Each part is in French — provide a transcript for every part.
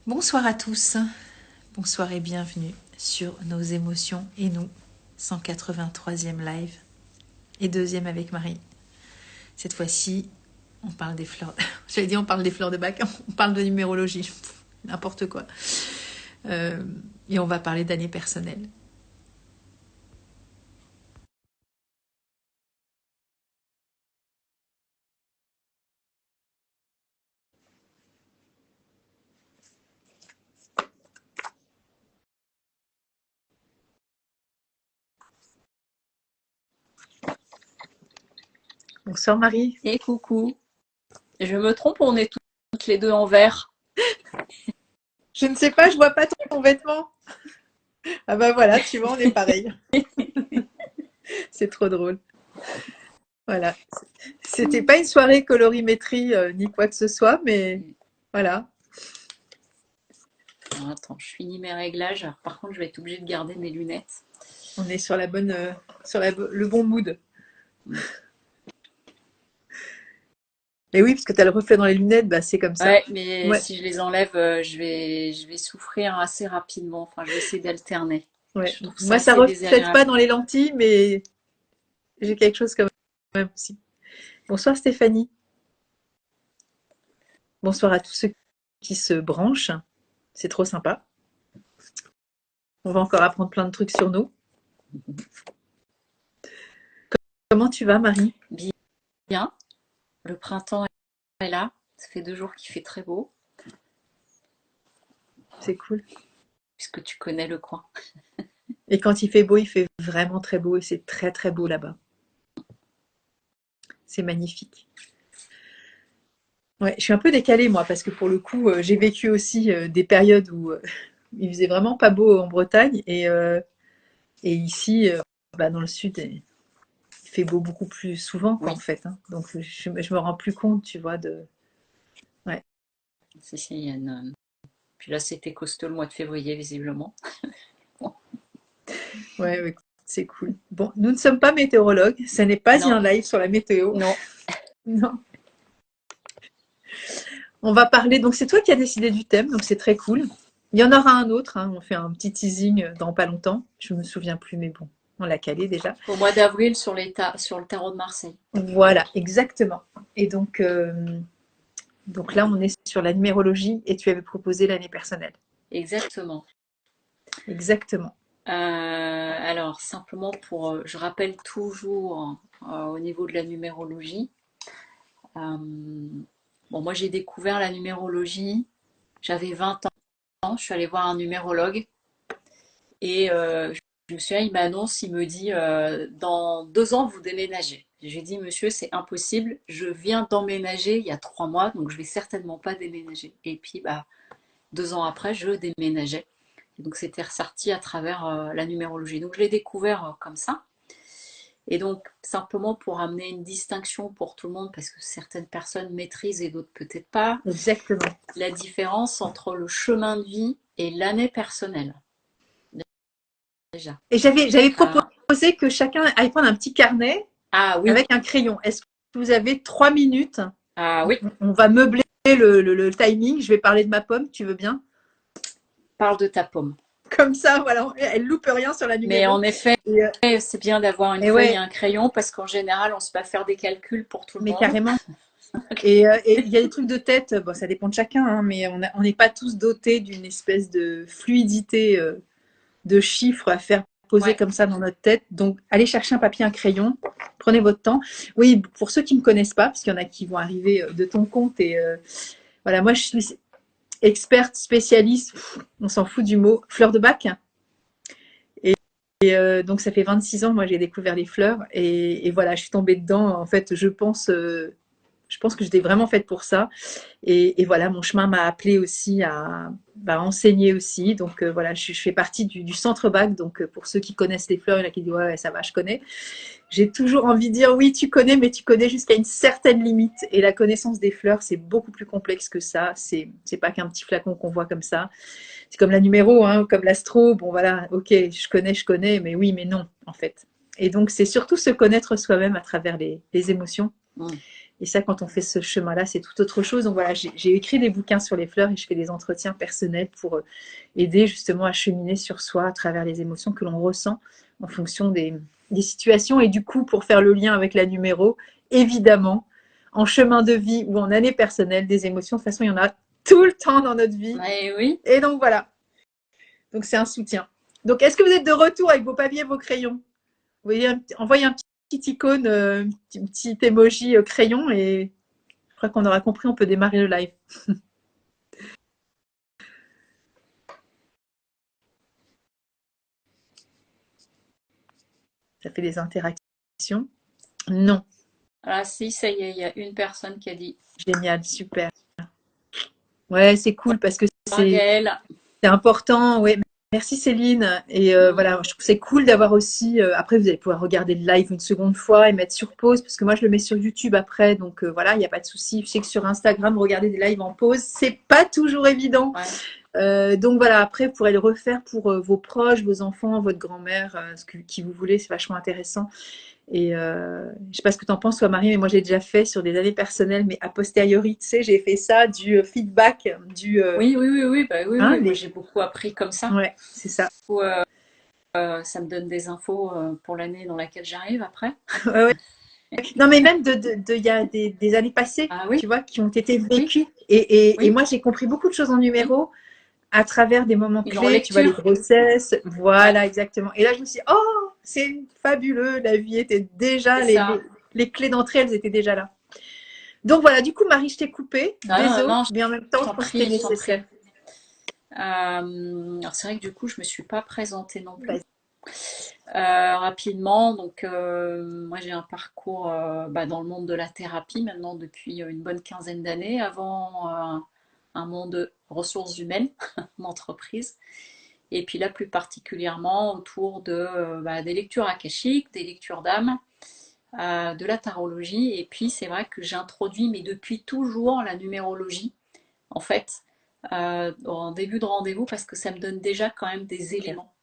Bonsoir à tous, bonsoir et bienvenue sur Nos émotions et nous, 183e live et deuxième avec Marie. Cette fois-ci, on parle des fleurs. J'avais dit on parle des fleurs de bac, on parle de numérologie, n'importe quoi. Et on va parler d'année personnelle. Bonsoir Marie. Et coucou. Je me trompe, on est toutes les deux en vert. Je ne sais pas, je vois pas ton vêtement. Ah bah voilà, tu vois, on est pareil. C'est trop drôle. Voilà. C'était pas une soirée colorimétrie ni quoi que ce soit, mais voilà. Alors, attends, je finis mes réglages. Alors, par contre, je vais être obligée de garder mes lunettes. On est sur la bonne, le bon mood. Mais oui, parce que tu as le reflet dans les lunettes, bah c'est comme ça. Ouais, mais Ouais, si je les enlève, je vais souffrir assez rapidement. Enfin, je vais essayer d'alterner. ouais. Je trouve ça Moi, ça assez reflète pas désagréable. dans les lentilles, mais j'ai quelque chose quand même aussi. Bonsoir Stéphanie. Bonsoir à tous ceux qui se branchent. C'est trop sympa. On va encore apprendre plein de trucs sur nous. Comment tu vas, Marie? Bien. Le printemps est là. Ça fait 2 jours qu'il fait très beau, C'est cool. puisque tu connais le coin. Et quand il fait beau, il fait vraiment très beau et c'est très très beau là-bas. C'est magnifique. Ouais, je suis un peu décalée moi parce que pour le coup, j'ai vécu aussi des périodes où il faisait vraiment pas beau en Bretagne et ici, bah, dans le sud, il fait beau beaucoup plus souvent qu'en Oui, fait. Hein. Donc je me rends plus compte, tu vois, de. Ouais, si, il y a une... Puis là, c'était costaud le mois de février, visiblement. ouais, ouais, c'est cool. Bon, nous ne sommes pas météorologues, ce n'est pas Non, un live sur la météo. non. Non. On va parler, donc c'est toi qui as décidé du thème, donc c'est très cool. Il y en aura un autre, hein, on fait un petit teasing dans pas longtemps. Je me souviens plus, mais bon, on l'a calé déjà. Au mois d'avril, sur le tarot de Marseille. Voilà, exactement. Et donc là, on est sur la numérologie et tu avais proposé l'année personnelle. Exactement. Exactement. Alors, simplement je rappelle toujours au niveau de la numérologie. euh, bon, moi j'ai découvert la numérologie, j'avais 20 ans, je suis allée voir un numérologue et je me souviens, il m'annonce, il me dit dans 2 ans vous déménagez. J'ai dit monsieur, c'est impossible, je viens d'emménager il y a 3 mois, donc je vais certainement pas déménager. Et puis, bah, 2 ans après, je déménageais. Et donc c'était ressorti à travers la numérologie. Donc je l'ai découvert comme ça. Et donc simplement pour amener une distinction pour tout le monde, parce que certaines personnes maîtrisent et d'autres peut-être pas, Exactement. la différence entre le chemin de vie et l'année personnelle. Déjà. Et j'avais Euh, proposé que chacun aille prendre un petit carnet ah oui, avec un crayon. Est-ce que vous avez 3 minutes? ah oui, On va meubler le timing. Je vais parler de ma pomme, tu veux bien? parle de ta pomme. Comme ça, voilà, elle loupe rien sur la Mais numéro. en effet, Et, c'est bien d'avoir une et feuille et ouais, un crayon parce qu'en général, on ne sait pas faire des calculs pour tout le mais monde. carrément. Et il y a des trucs de tête, bon, ça dépend de chacun, hein, mais on n'est pas tous dotés d'une espèce de fluidité de chiffres à faire poser Ouais, comme ça dans notre tête. Donc, allez chercher un papier, un crayon, prenez votre temps. Oui, pour ceux qui ne me connaissent pas, parce qu'il y en a qui vont arriver de ton compte, et voilà, moi je suis experte, spécialiste, on s'en fout du mot, fleur de bac. Donc ça fait 26 ans, moi j'ai découvert les fleurs, et voilà, je suis tombée dedans. En fait, je pense que j'étais vraiment faite pour ça. Et voilà, mon chemin m'a appelé aussi à bah, enseigner aussi. Donc voilà, je fais partie du centre bac. Donc pour ceux qui connaissent les fleurs, il y en a qui disent ouais, ça va, je connais. J'ai toujours envie de dire oui, tu connais, mais tu connais jusqu'à une certaine limite. Et la connaissance des fleurs, c'est beaucoup plus complexe que ça. C'est pas qu'un petit flacon qu'on voit comme ça. C'est comme la numéro, hein, comme l'astro. Bon voilà, ok, je connais, mais oui, mais non, en fait. Et donc c'est surtout se connaître soi-même à travers les émotions. mmh, Et ça, quand on fait ce chemin-là, c'est tout autre chose. Donc voilà, j'ai écrit des bouquins sur les fleurs et je fais des entretiens personnels pour aider justement à cheminer sur soi à travers les émotions que l'on ressent en fonction des situations. Et du coup, pour faire le lien avec la numéro, évidemment, en chemin de vie ou en année personnelle, des émotions, de toute façon, il y en a tout le temps dans notre vie. Eh oui. Et donc voilà. Donc c'est un soutien. Donc est-ce que vous êtes de retour avec vos papiers et vos crayons? Vous voyez, envoyez un petit icône, un petit emoji crayon et je crois qu'on aura compris, on peut démarrer le live. Ça fait des interactions. Non. Ah si, ça y est, il y a une personne qui a dit. Génial, super. Ouais, c'est cool parce que c'est Gaëlle. important. Ouais. Merci Céline. Et voilà, je trouve que c'est cool d'avoir aussi. Après, vous allez pouvoir regarder le live une seconde fois et mettre sur pause parce que moi, je le mets sur YouTube après. Donc voilà, il n'y a pas de souci. Je sais que sur Instagram, regarder des lives en pause, c'est pas toujours évident. Ouais. Donc voilà, après, vous pourrez le refaire pour vos proches, vos enfants, votre grand-mère, qui vous voulez. C'est vachement intéressant. Et je sais pas ce que tu en penses, toi, Marie, mais moi, j'ai déjà fait sur des années personnelles, mais a posteriori, tu sais, j'ai fait ça, du feedback, du. Oui, bah oui, Hein, moi j'ai beaucoup appris comme ça. Ouais, c'est ça. Où, ça me donne des infos pour l'année dans laquelle j'arrive après. Ouais, ouais. Non, mais même il y a des années passées, Ah oui, tu vois, qui ont été oui, vécues. Et oui, moi, j'ai compris beaucoup de choses en oui. numéro à travers des moments Une clés, tu vois, les relecture. grossesses. Ouais, Voilà, exactement. Et là, je me suis dit, oh, c'est fabuleux, la vie était déjà, c'est ça. les clés d'entrée, elles étaient déjà là. Donc voilà, du coup, Marie, je t'ai coupé. Non, non, Désolée, non, mais en même je temps, je t'en pense que prie, c'était je t'en nécessaire. prie. Alors c'est vrai que du coup, je me suis pas présentée non plus. Vas-y. Rapidement, donc moi j'ai un parcours dans le monde de la thérapie maintenant depuis une bonne quinzaine d'années, avant un monde ressources humaines, d'entreprise, et puis là plus particulièrement autour des lectures akashiques, des lectures d'âme, de la tarologie, et puis c'est vrai que j'introduis, mais depuis toujours, la numérologie, en fait, en début de rendez-vous, parce que ça me donne déjà quand même des éléments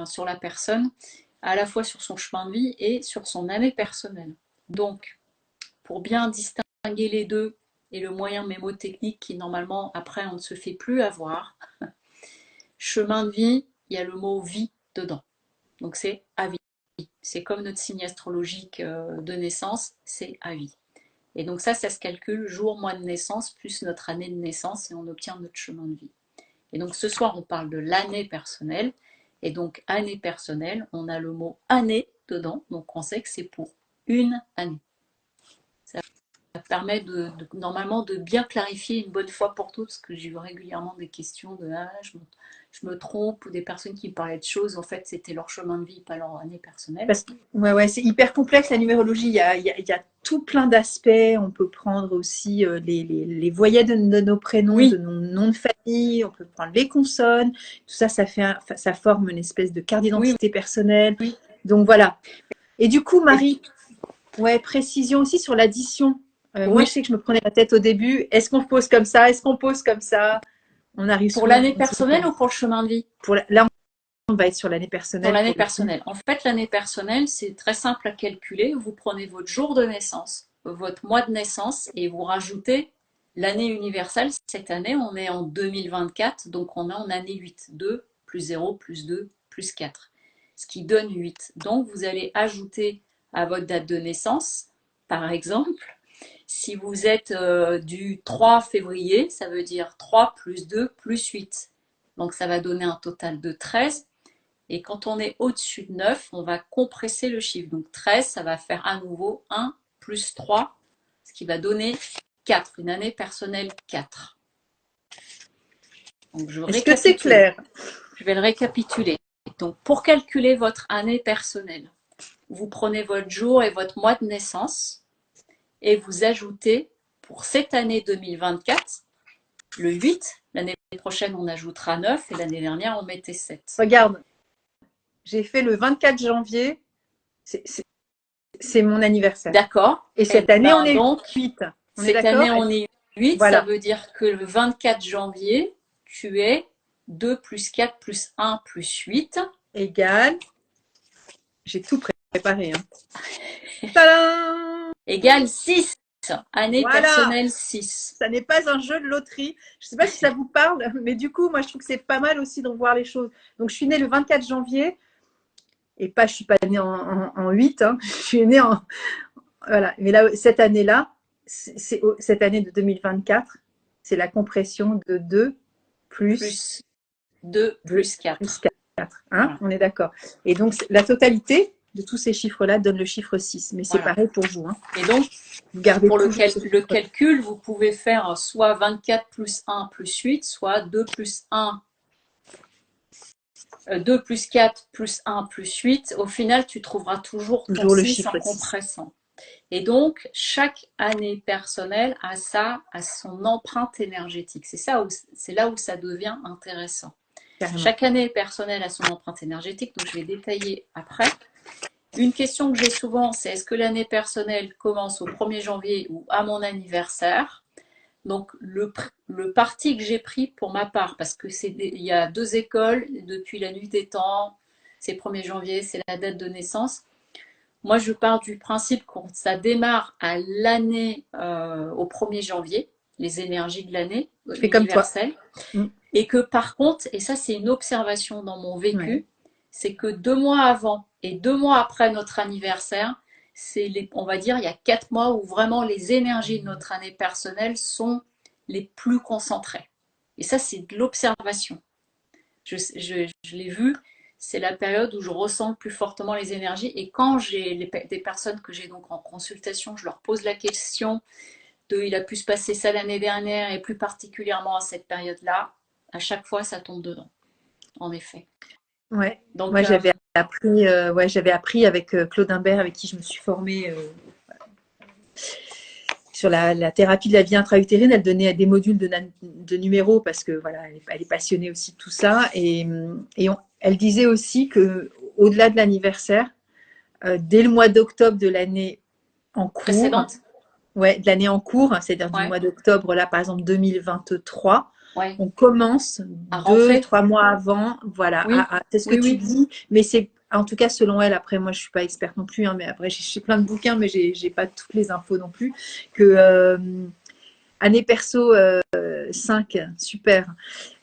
sur la personne, à la fois sur son chemin de vie et sur son année personnelle. Donc, pour bien distinguer les deux et le moyen mémotechnique qui normalement après on ne se fait plus avoir, chemin de vie, il y a le mot vie dedans. Donc c'est à vie. C'est comme notre signe astrologique de naissance, c'est à vie. Et donc ça se calcule jour, mois de naissance plus notre année de naissance et on obtient notre chemin de vie. Et donc ce soir, on parle de l'année personnelle. Et donc année personnelle, on a le mot année dedans. Donc on sait que c'est pour une année. Ça permet normalement de bien clarifier une bonne fois pour toutes, parce que j'ai eu régulièrement des questions de je me trompe, ou des personnes qui me parlaient de choses, en fait c'était leur chemin de vie, pas leur année personnelle. Parce que, ouais, c'est hyper complexe la numérologie. Il y a tout plein d'aspects. On peut prendre aussi les voyelles de nos prénoms, de Oui, nos noms de famille. On peut prendre les consonnes. Tout ça, ça forme une espèce de carte oui, d'identité personnelle. oui. Donc voilà. Et du coup, Et Marie, ouais, précision aussi sur l'addition. Moi, je oui, sais que je me prenais la tête au début. Est-ce qu'on pose comme ça? Est-ce qu'on pose comme ça? On arrive pour souvent. l'année personnelle ou pour le chemin de vie? Là, on va être sur l'année Sur personnelle l'année pour le coup. personnelle. En fait, l'année personnelle, c'est très simple à calculer. Vous prenez votre jour de naissance, votre mois de naissance, et vous rajoutez l'année universelle. Cette année, on est en 2024, donc on est en année 8. 2 plus 0 plus 2 plus 4, ce qui donne 8. Donc, vous allez ajouter à votre date de naissance, par exemple, si vous êtes du 3 février, ça veut dire 3 plus 2 plus 8. Donc, ça va donner un total de 13. Et quand on est au-dessus de 9, on va compresser le chiffre. Donc 13, ça va faire à nouveau 1 plus 3, ce qui va donner 4. Une année personnelle 4. Donc je Est-ce que c'est récapitule. clair? Je vais le récapituler. Donc pour calculer votre année personnelle, vous prenez votre jour et votre mois de naissance et vous ajoutez pour cette année 2024 le 8. L'année prochaine, on ajoutera 9 et l'année dernière, on mettait 7. Regarde, j'ai fait le 24 janvier. C'est mon anniversaire. D'accord. Et Et cette année, on bien est donc, 8. On est cette d'accord? année, on est 8. Ça Voilà. veut dire que le 24 janvier, tu es 2 plus 4 plus 1 plus 8. Égal. J'ai tout préparé. Hein. Tadam! Égale 6. Année Voilà, personnelle 6. ça n'est pas un jeu de loterie. Je ne sais pas si ça vous parle, mais du coup, moi, je trouve que c'est pas mal aussi de revoir les choses. Donc, je suis née le 24 janvier, et pas, je suis pas née en 8, hein. Je suis née en, voilà. Mais là, cette année-là, cette année de 2024, c'est la compression de 2 plus Plus 2 2 plus plus 4. 4. Hein, Voilà. on est d'accord. Et donc, la totalité de tous ces chiffres-là donne le chiffre 6. Mais c'est Voilà. pareil pour vous. Hein. Et donc, Vous gardez pour toujours ce le chiffre. calcul, vous pouvez faire soit 24 plus 1 plus 8, soit 2 plus 1, 2 plus 4 plus 1 plus 8. Au final, tu trouveras toujours ton Toujours le 6 en chiffre 6. compressant. Et donc, chaque année personnelle a son empreinte énergétique. C'est là où ça devient intéressant. Carrément. Chaque année personnelle a son empreinte énergétique, donc je vais détailler après. Une question que j'ai souvent, c'est est-ce que l'année personnelle commence au 1er janvier ou à mon anniversaire? Donc, le parti que j'ai pris pour ma part, parce que il y a 2 écoles, depuis la nuit des temps, c'est 1er janvier, c'est la date de naissance. Moi, je pars du principe que ça démarre à l'année, au 1er janvier, les énergies de l'année, Je fais comme toi. l'universel. Mm. Et que par contre, et ça c'est une observation dans mon Ouais. vécu, c'est que 2 mois avant et 2 mois après notre anniversaire, on va dire, il y a 4 mois où vraiment les énergies de notre année personnelle sont les plus concentrées. Et ça, c'est de l'observation. Je l'ai vu, c'est la période où je ressens le plus fortement les énergies. Et quand j'ai des personnes que j'ai donc en consultation, je leur pose la question de il a pu se passer ça l'année dernière et plus particulièrement à cette période-là, à chaque fois ça tombe dedans, en effet. Ouais. Donc, Moi, j'avais appris avec Claude Imbert, avec qui je me suis formée sur la thérapie de la vie intra-utérine. Elle donnait des modules de numéros parce que voilà, elle est passionnée aussi de tout ça. Elle disait aussi que au-delà de l'anniversaire, dès le mois d'octobre de l'année en cours, précédente. ouais, de l'année en cours, c'est-à-dire du Ouais, mois d'octobre, là par exemple 2023, ouais. on commence À deux, rentrer. 3 mois avant, voilà, Oui, c'est ce que oui, tu oui. dis, mais c'est en tout cas selon elle, après moi je suis pas experte non plus, hein, mais après j'ai plein de bouquins, mais j'ai pas toutes les infos non plus, que année perso 5, super,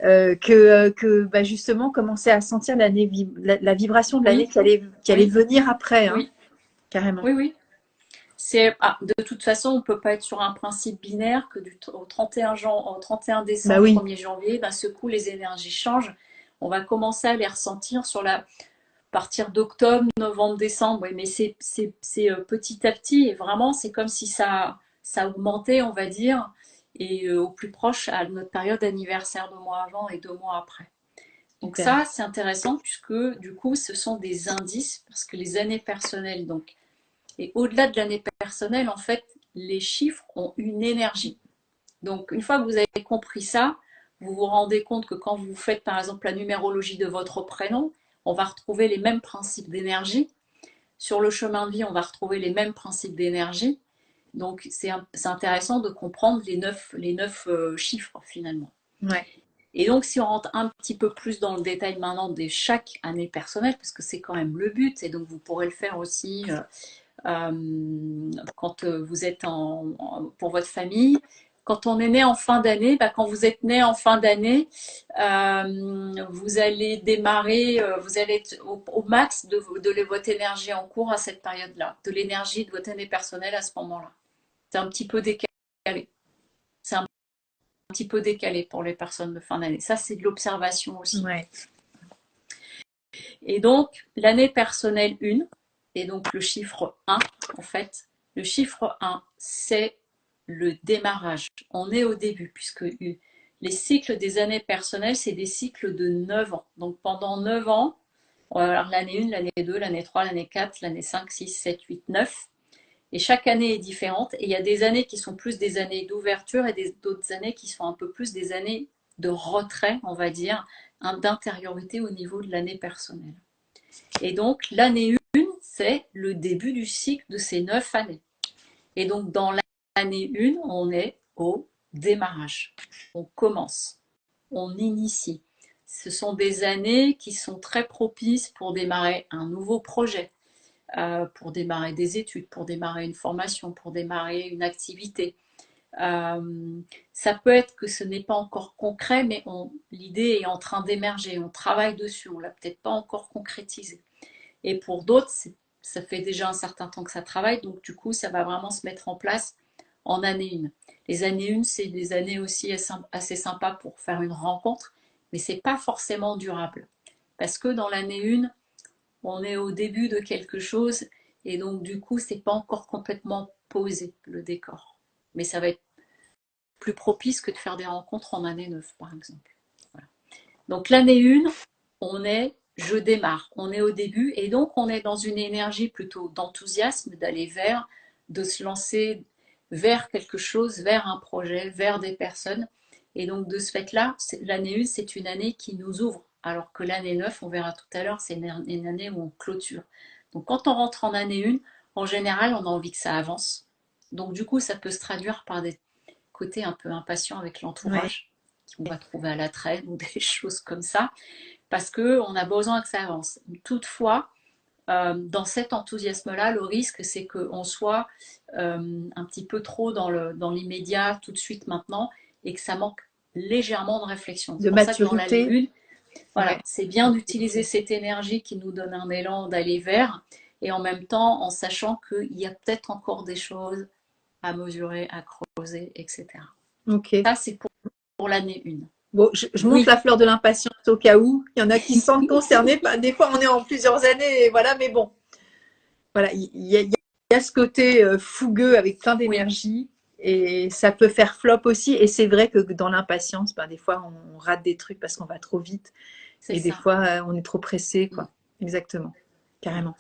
que bah, justement commencer à sentir la vibration de l'année Oui, qui allait oui, venir après, hein, oui, carrément. oui, oui. De toute façon, on ne peut pas être sur un principe binaire que au 31 Bah décembre, oui, 1er janvier, d'un seul coup, les énergies changent. On va commencer à les ressentir sur la partir d'octobre, novembre, décembre. Oui, mais c'est petit à petit. Et vraiment, c'est comme si ça augmentait, on va dire, et au plus proche à notre période anniversaire 2 mois avant et 2 mois après. Donc super. ça, c'est intéressant puisque du coup, ce sont des indices parce que les années personnelles, donc, et au-delà de l'année personnelle, en fait, les chiffres ont une énergie. Donc, une fois que vous avez compris ça, vous vous rendez compte que quand vous faites par exemple la numérologie de votre prénom, on va retrouver les mêmes principes d'énergie. Sur le chemin de vie, on va retrouver les mêmes principes d'énergie. Donc, c'est intéressant de comprendre les neuf chiffres finalement. Ouais. Et donc, si on rentre un petit peu plus dans le détail maintenant de chaque année personnelle, parce que c'est quand même le but, et donc vous pourrez le faire aussi quand vous êtes pour votre famille. Quand on est né en fin d'année, bah, quand vous êtes né en fin d'année, vous allez démarrer, vous allez être au max de votre énergie en cours à cette période-là, de l'énergie de votre année personnelle à ce moment-là. C'est un petit peu décalé. C'est un petit peu décalé pour les personnes de fin d'année. Ça, c'est de l'observation aussi. Ouais. Et donc, l'année personnelle 1, et donc le chiffre 1, en fait, le chiffre 1, c'est le démarrage. On est au début, puisque les cycles des années personnelles, c'est des cycles de 9 ans. Donc pendant 9 ans, on va avoir l'année 1, l'année 2, l'année 3, l'année 4, l'année 5, 6, 7, 8, 9. Et chaque année est différente. Et il y a des années qui sont plus des années d'ouverture et d'autres années qui sont un peu plus des années de retrait, on va dire, d'intériorité au niveau de l'année personnelle. Et donc, l'année 1, c'est le début du cycle de ces 9 années. Et donc, dans l'année 1, on est au démarrage. On commence, on initie. Ce sont des années qui sont très propices pour démarrer un nouveau projet, pour démarrer des études, pour démarrer une formation, pour démarrer une activité. Ça peut être que ce n'est pas encore concret, mais l'idée est en train d'émerger, on travaille dessus, on ne l'a peut-être pas encore concrétisé. Et pour d'autres, ça fait déjà un certain temps que ça travaille, donc du coup, ça va vraiment se mettre en place en année 1. Les années 1, c'est des années aussi assez sympas pour faire une rencontre, mais c'est pas forcément durable. Parce que dans l'année 1, on est au début de quelque chose, et donc du coup, c'est pas encore complètement posé, le décor. Mais ça va être plus propice que de faire des rencontres en année 9, par exemple. Voilà. Donc l'année 1, je démarre, on est au début, et donc on est dans une énergie plutôt d'enthousiasme, d'aller vers, de se lancer vers quelque chose, vers un projet, vers des personnes. Et donc de ce fait-là, l'année 1, c'est une année qui nous ouvre, alors que l'année 9, on verra tout à l'heure, c'est une année où on clôture. Donc quand on rentre en année 1, en général, on a envie que ça avance. Donc du coup, ça peut se traduire par des côtés un peu impatients avec Ouais. l'entourage, qu'on va trouver à la traîne ou des choses comme ça, parce qu'on a besoin que ça avance. Toutefois, dans cet enthousiasme-là, le risque, c'est qu'on soit un petit peu trop dans l'immédiat, tout de suite maintenant, et que ça manque légèrement de réflexion. De C'est pour ça que dans l'année maturité. 1, voilà, Ouais. c'est bien d'utiliser cette énergie qui nous donne un élan d'aller vers, et en même temps en sachant qu'il y a peut-être encore des choses à mesurer, à creuser, etc. Ok. Ça, c'est pour l'année 1. Bon, je monte Oui, la fleur de l'impatience au cas où. Il y en a qui se sentent concernés. Des fois, on est en plusieurs années, et voilà, mais bon. Voilà, il y a ce côté fougueux avec plein oui, d'énergie et ça peut faire flop aussi. Et c'est vrai que dans l'impatience, des fois, on rate des trucs parce qu'on va trop vite c'est et des ça. fois, on est trop pressé, Mm. quoi. Exactement, Voilà. carrément.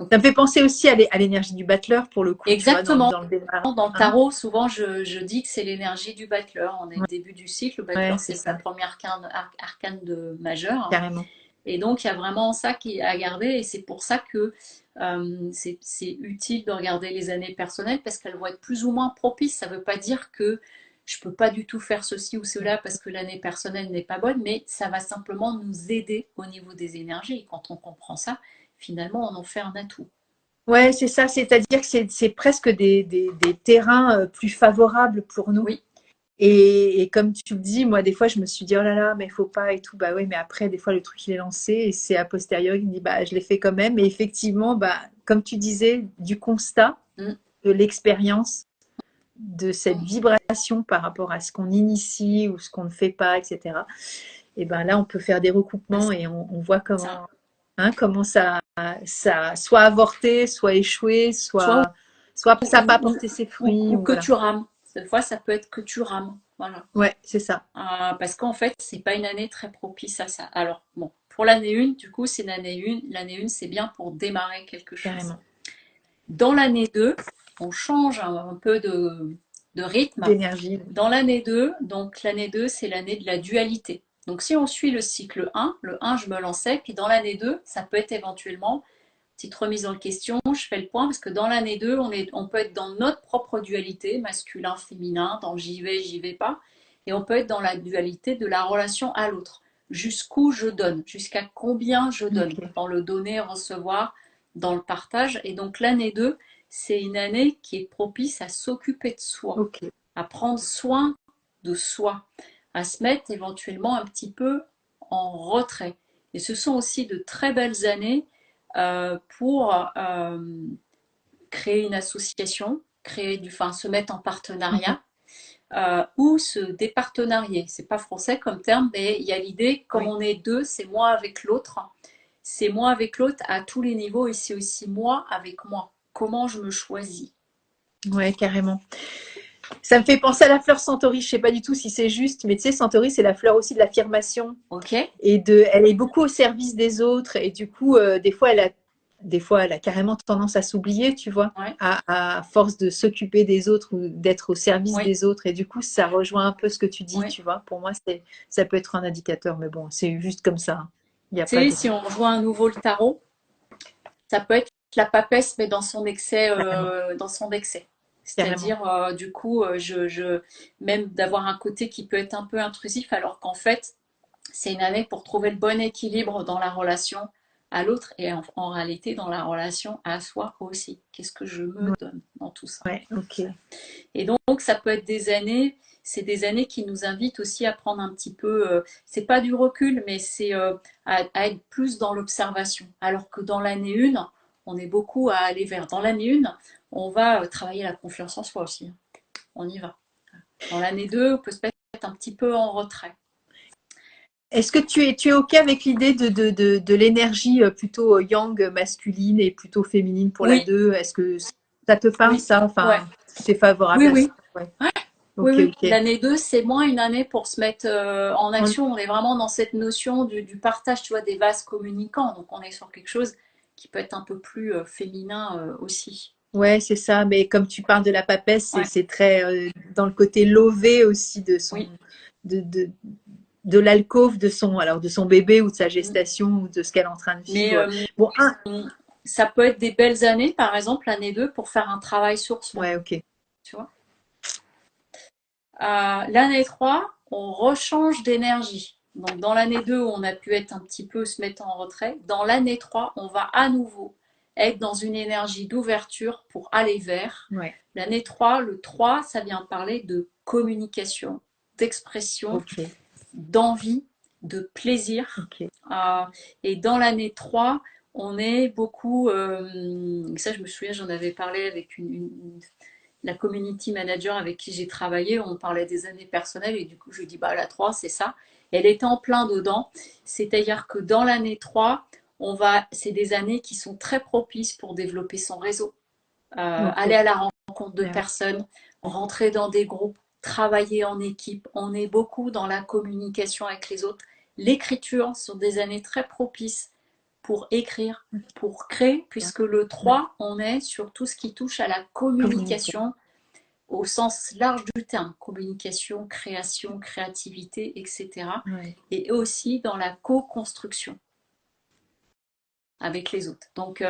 Donc, Ça me fait penser aussi à l'énergie du battleur pour le coup, tu vois, exactement. dans le démarrage. Dans le Hein, tarot, souvent, je dis que c'est l'énergie du battleur. On est au ouais, début du cycle. Le ouais, battleur, c'est c'est le ça, premier arcane de majeur. carrément. Et donc, il y a vraiment ça qui à garder. Et c'est pour ça que c'est utile de regarder les années personnelles parce qu'elles vont être plus ou moins propices. Ça ne veut pas dire que je ne peux pas du tout faire ceci ou cela parce que l'année personnelle n'est pas bonne, mais ça va simplement nous aider au niveau des énergies. Et quand on comprend ça, finalement, on en fait un atout. Ouais, c'est ça, c'est-à-dire que c'est presque des terrains plus favorables pour nous. Oui, Et comme tu le dis, moi, des fois, je me suis dit, oh là là, mais il faut pas et tout. Bah oui, mais après, des fois, le truc, il est lancé et c'est a posteriori, il me dit, bah, je l'ai fait quand même. Et effectivement, comme tu disais, du constat, mm, de l'expérience, de cette vibration par rapport à ce qu'on initie ou ce qu'on ne fait pas, etc. Et ben là, on peut faire des recoupements et on voit ça. comment ça soit avorté, soit échoué, Soit soit ça n'a pas ou, porté ses fruits. ou Ou que voilà. tu rames. Cette fois, ça peut être que tu rames. Voilà. Ouais, c'est ça, Parce qu'en fait, c'est pas une année très propice à ça. Alors, bon, pour l'année 1, du coup, c'est l'année 1. L'année 1, c'est bien pour démarrer quelque chose. carrément. Dans l'année 2, on change un peu de rythme. D'énergie. Dans l'année 2, donc l'année 2, c'est l'année de la dualité. Donc, si on suit le cycle 1, le 1, je me lançais, puis dans l'année 2, ça peut être éventuellement petite remise en question, je fais le point parce que dans l'année 2, on peut être dans notre propre dualité, masculin, féminin, dans j'y vais pas, et on peut être dans la dualité de la relation à l'autre. Jusqu'où je donne, jusqu'à combien je donne, Ok. dans le donner, recevoir, dans le partage. Et donc l'année 2, c'est une année qui est propice à s'occuper de soi, Ok. à prendre soin de soi, à se mettre éventuellement un petit peu en retrait. Et ce sont aussi de très belles années pour créer une association, se mettre en Mhm. partenariat ou se départenarier. C'est pas français comme terme, mais il y a l'idée, comme Oui. on est deux, c'est moi avec l'autre. C'est moi avec l'autre à tous les niveaux et c'est aussi moi avec moi. Comment je me choisis. Ouais, carrément. Ça me fait penser à la fleur Centauri. Je sais pas du tout si c'est juste, mais tu sais, Centauri, c'est la fleur aussi de l'affirmation Ok. elle est beaucoup au service des autres et du coup, des fois, elle a carrément tendance à s'oublier, tu vois, Ouais. à force de s'occuper des autres ou d'être au service Oui. des autres. Et du coup, ça rejoint un peu ce que tu dis, Oui. tu vois. Pour moi, ça peut être un indicateur, mais bon, c'est juste comme ça, hein. Il n'y a Tu pas sais, de. si on rejoint à nouveau le tarot, ça peut être la papesse, mais Carrément, dans son excès. carrément. C'est-à-dire, du coup, même d'avoir un côté qui peut être un peu intrusif, alors qu'en fait, c'est une année pour trouver le bon équilibre dans la relation à l'autre et en réalité dans la relation à soi aussi. Qu'est-ce que je me donne dans tout ça? Ouais, ok. Et donc, ça peut être des années, c'est des années qui nous invitent aussi à prendre un petit peu, c'est pas du recul, mais c'est à être plus dans l'observation. Alors que dans l'année 1, on est beaucoup à aller vers. Dans l'année 1, on va travailler la confiance en soi aussi. On y va. Dans l'année 2, on peut se mettre un petit peu en retrait. Est-ce que tu es OK avec l'idée de l'énergie plutôt yang masculine et plutôt féminine pour la Oui, 2? Est-ce que ça te parle, oui, ça? ouais, Enfin, tu es favorable oui, à ça? oui. Ouais. Oui, Ok, oui. ok. L'année 2, c'est moins une année pour se mettre en On- action. On est vraiment dans cette notion du partage, tu vois, des vases communicants. Donc, on est sur quelque chose qui peut être un peu plus féminin aussi. Ouais, c'est ça. Mais comme tu parles de la papesse, Ouais, c'est très dans le côté lové aussi oui. de, de, de l'alcôve de son bébé ou de sa Mm. gestation ou de ce qu'elle est en train de Mais vivre. Bon, ça peut être des belles années, par exemple, l'année 2, pour faire un travail sur soi. ouais, ok. Tu vois. L'année 3, on rechange d'énergie. Donc, dans l'année 2, on a pu être un petit peu se mettre en retrait. Dans l'année 3, on va à nouveau être dans une énergie d'ouverture pour aller vers. Ouais, L'année 3, le 3, ça vient parler de communication, d'expression, ok, d'envie, de plaisir. ok. Euh, et dans l'année 3, on est beaucoup, ça je me souviens, j'en avais parlé avec la community manager avec qui j'ai travaillé, on parlait des années personnelles et du coup je lui dis bah la 3 c'est ça. Elle était en plein dedans, c'est-à-dire que dans l'année 3, c'est des années qui sont très propices pour développer son réseau, Ok. aller à la rencontre de Ouais, ouais. personnes, rentrer dans des groupes, travailler en équipe. On est beaucoup dans la communication avec les autres. L'écriture sont des années très propices pour écrire, pour créer, Bien. puisque le Ouais. 3, on est sur tout ce qui touche à la Communiquer. communication au sens large du terme, communication, création, créativité, etc. Ouais. Et aussi dans la co-construction avec les autres. Donc,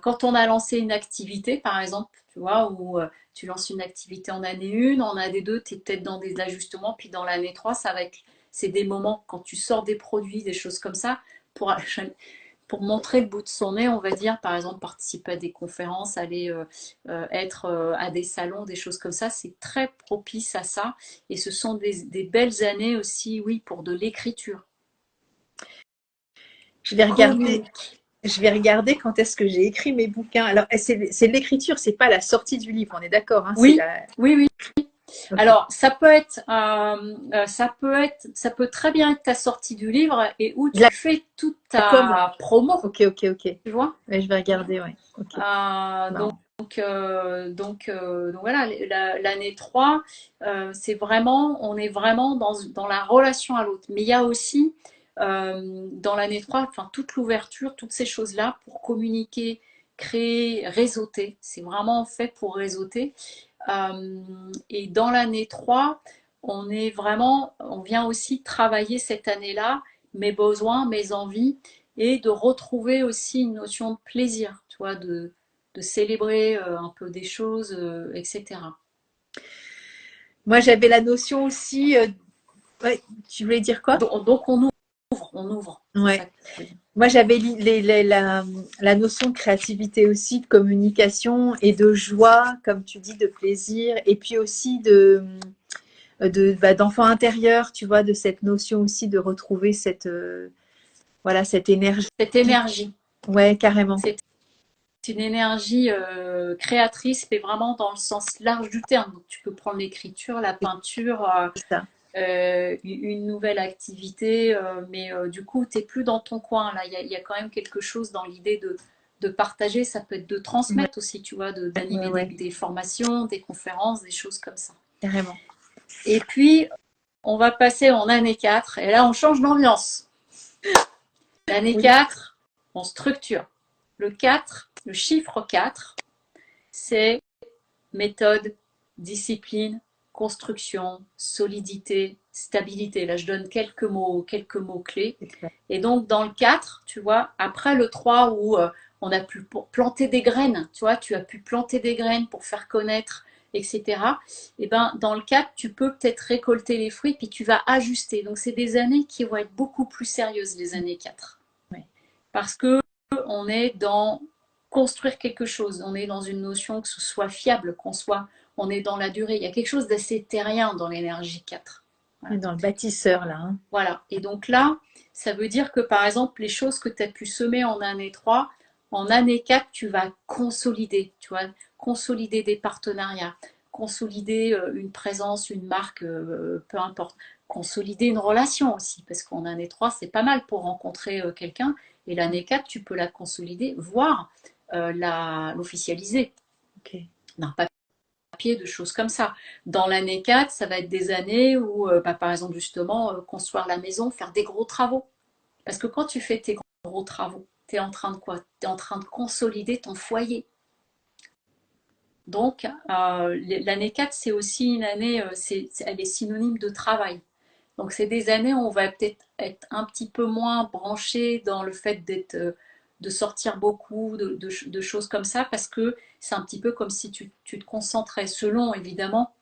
quand on a lancé une activité, par exemple, tu vois, ou tu lances une activité en année 1, en année 2, tu es peut-être dans des ajustements, puis dans l'année 3, c'est des moments quand tu sors des produits, des choses comme ça, pour, pour montrer le bout de son nez, on va dire, par exemple, participer à des conférences, aller être à des salons, des choses comme ça, c'est très propice à ça. Et ce sont des belles années aussi, oui, pour de l'écriture. Je vais regarder. Communique. Je vais regarder quand est-ce que j'ai écrit mes bouquins. Alors, c'est l'écriture, c'est pas la sortie du livre, on est d'accord, hein, c'est Oui, la. oui, oui. Ok. Alors, ça peut très bien être ta sortie du livre et où La, tu fais toute la com. ta promo, Ok, ok, ok. tu vois. Ouais, je vais regarder, ouais. Ok. Euh, donc, Marrant. donc voilà, l'année 3, on est vraiment dans la relation à l'autre. Mais il y a aussi, dans l'année 3, enfin, toute l'ouverture, toutes ces choses-là pour communiquer, créer, réseauter. C'est vraiment fait pour réseauter. Et dans l'année 3, on vient aussi travailler cette année-là mes besoins, mes envies et de retrouver aussi une notion de plaisir, tu vois, de célébrer un peu des choses, etc. Moi, j'avais la notion aussi. Ouais, tu voulais dire quoi? Donc on ouvre, c'est ça Ouais. que je veux dire. Moi, j'avais la notion de créativité aussi, de communication et de joie, comme tu dis, de plaisir, et puis aussi d'enfant intérieur, tu vois, de cette notion aussi de retrouver voilà, cette énergie. Cette énergie, Ouais, carrément. c'est une énergie créatrice, mais vraiment dans le sens large du terme. Donc, tu peux prendre l'écriture, la peinture, C'est ça. une nouvelle activité, mais du coup, tu n'es plus dans ton coin. Là, il y a quand même quelque chose dans l'idée de partager. Ça peut être de Ouais, transmettre aussi, tu vois, ouais, d'animer ouais, des formations, des conférences, des choses comme ça. carrément. Et puis, on va passer en année 4, et là, on change d'ambiance. L'année Oui. 4, on structure. Le 4, le chiffre 4, c'est méthode, discipline, construction, solidité, stabilité. Là, je donne quelques mots clés. Et donc, dans le 4, tu vois, après le 3 où on a pu planter des graines, tu vois, tu as pu planter des graines pour faire connaître, etc. Et ben, dans le 4, tu peux peut-être récolter les fruits, puis tu vas ajuster. Donc, c'est des années qui vont être beaucoup plus sérieuses, les années 4. Ouais. parce que on est dans construire quelque chose, on est dans une notion que ce soit fiable, on est dans la durée. Il y a quelque chose d'assez terrien dans l'énergie 4. On est Voilà. dans le bâtisseur là, hein. Voilà. Et donc là, ça veut dire que par exemple, les choses que tu as pu semer en année 3, en année 4, tu vas consolider, tu vois, consolider des partenariats, consolider une présence, une marque, peu importe, consolider une relation aussi, parce qu'en année 3, c'est pas mal pour rencontrer quelqu'un, et l'année 4, tu peux la consolider, voire l'officialiser. Ok. Non, pas de choses comme ça. Dans l'année 4, ça va être des années où, par exemple, justement, construire la maison, faire des gros travaux. Parce que quand tu fais tes gros travaux, tu es en train de quoi? Tu es en train de consolider ton foyer. Donc, l'année 4, c'est aussi une année, elle est synonyme de travail. Donc, c'est des années où on va peut-être être un petit peu moins branché dans le fait de sortir beaucoup, de choses comme ça, parce que c'est un petit peu comme si tu te concentrais selon, évidemment,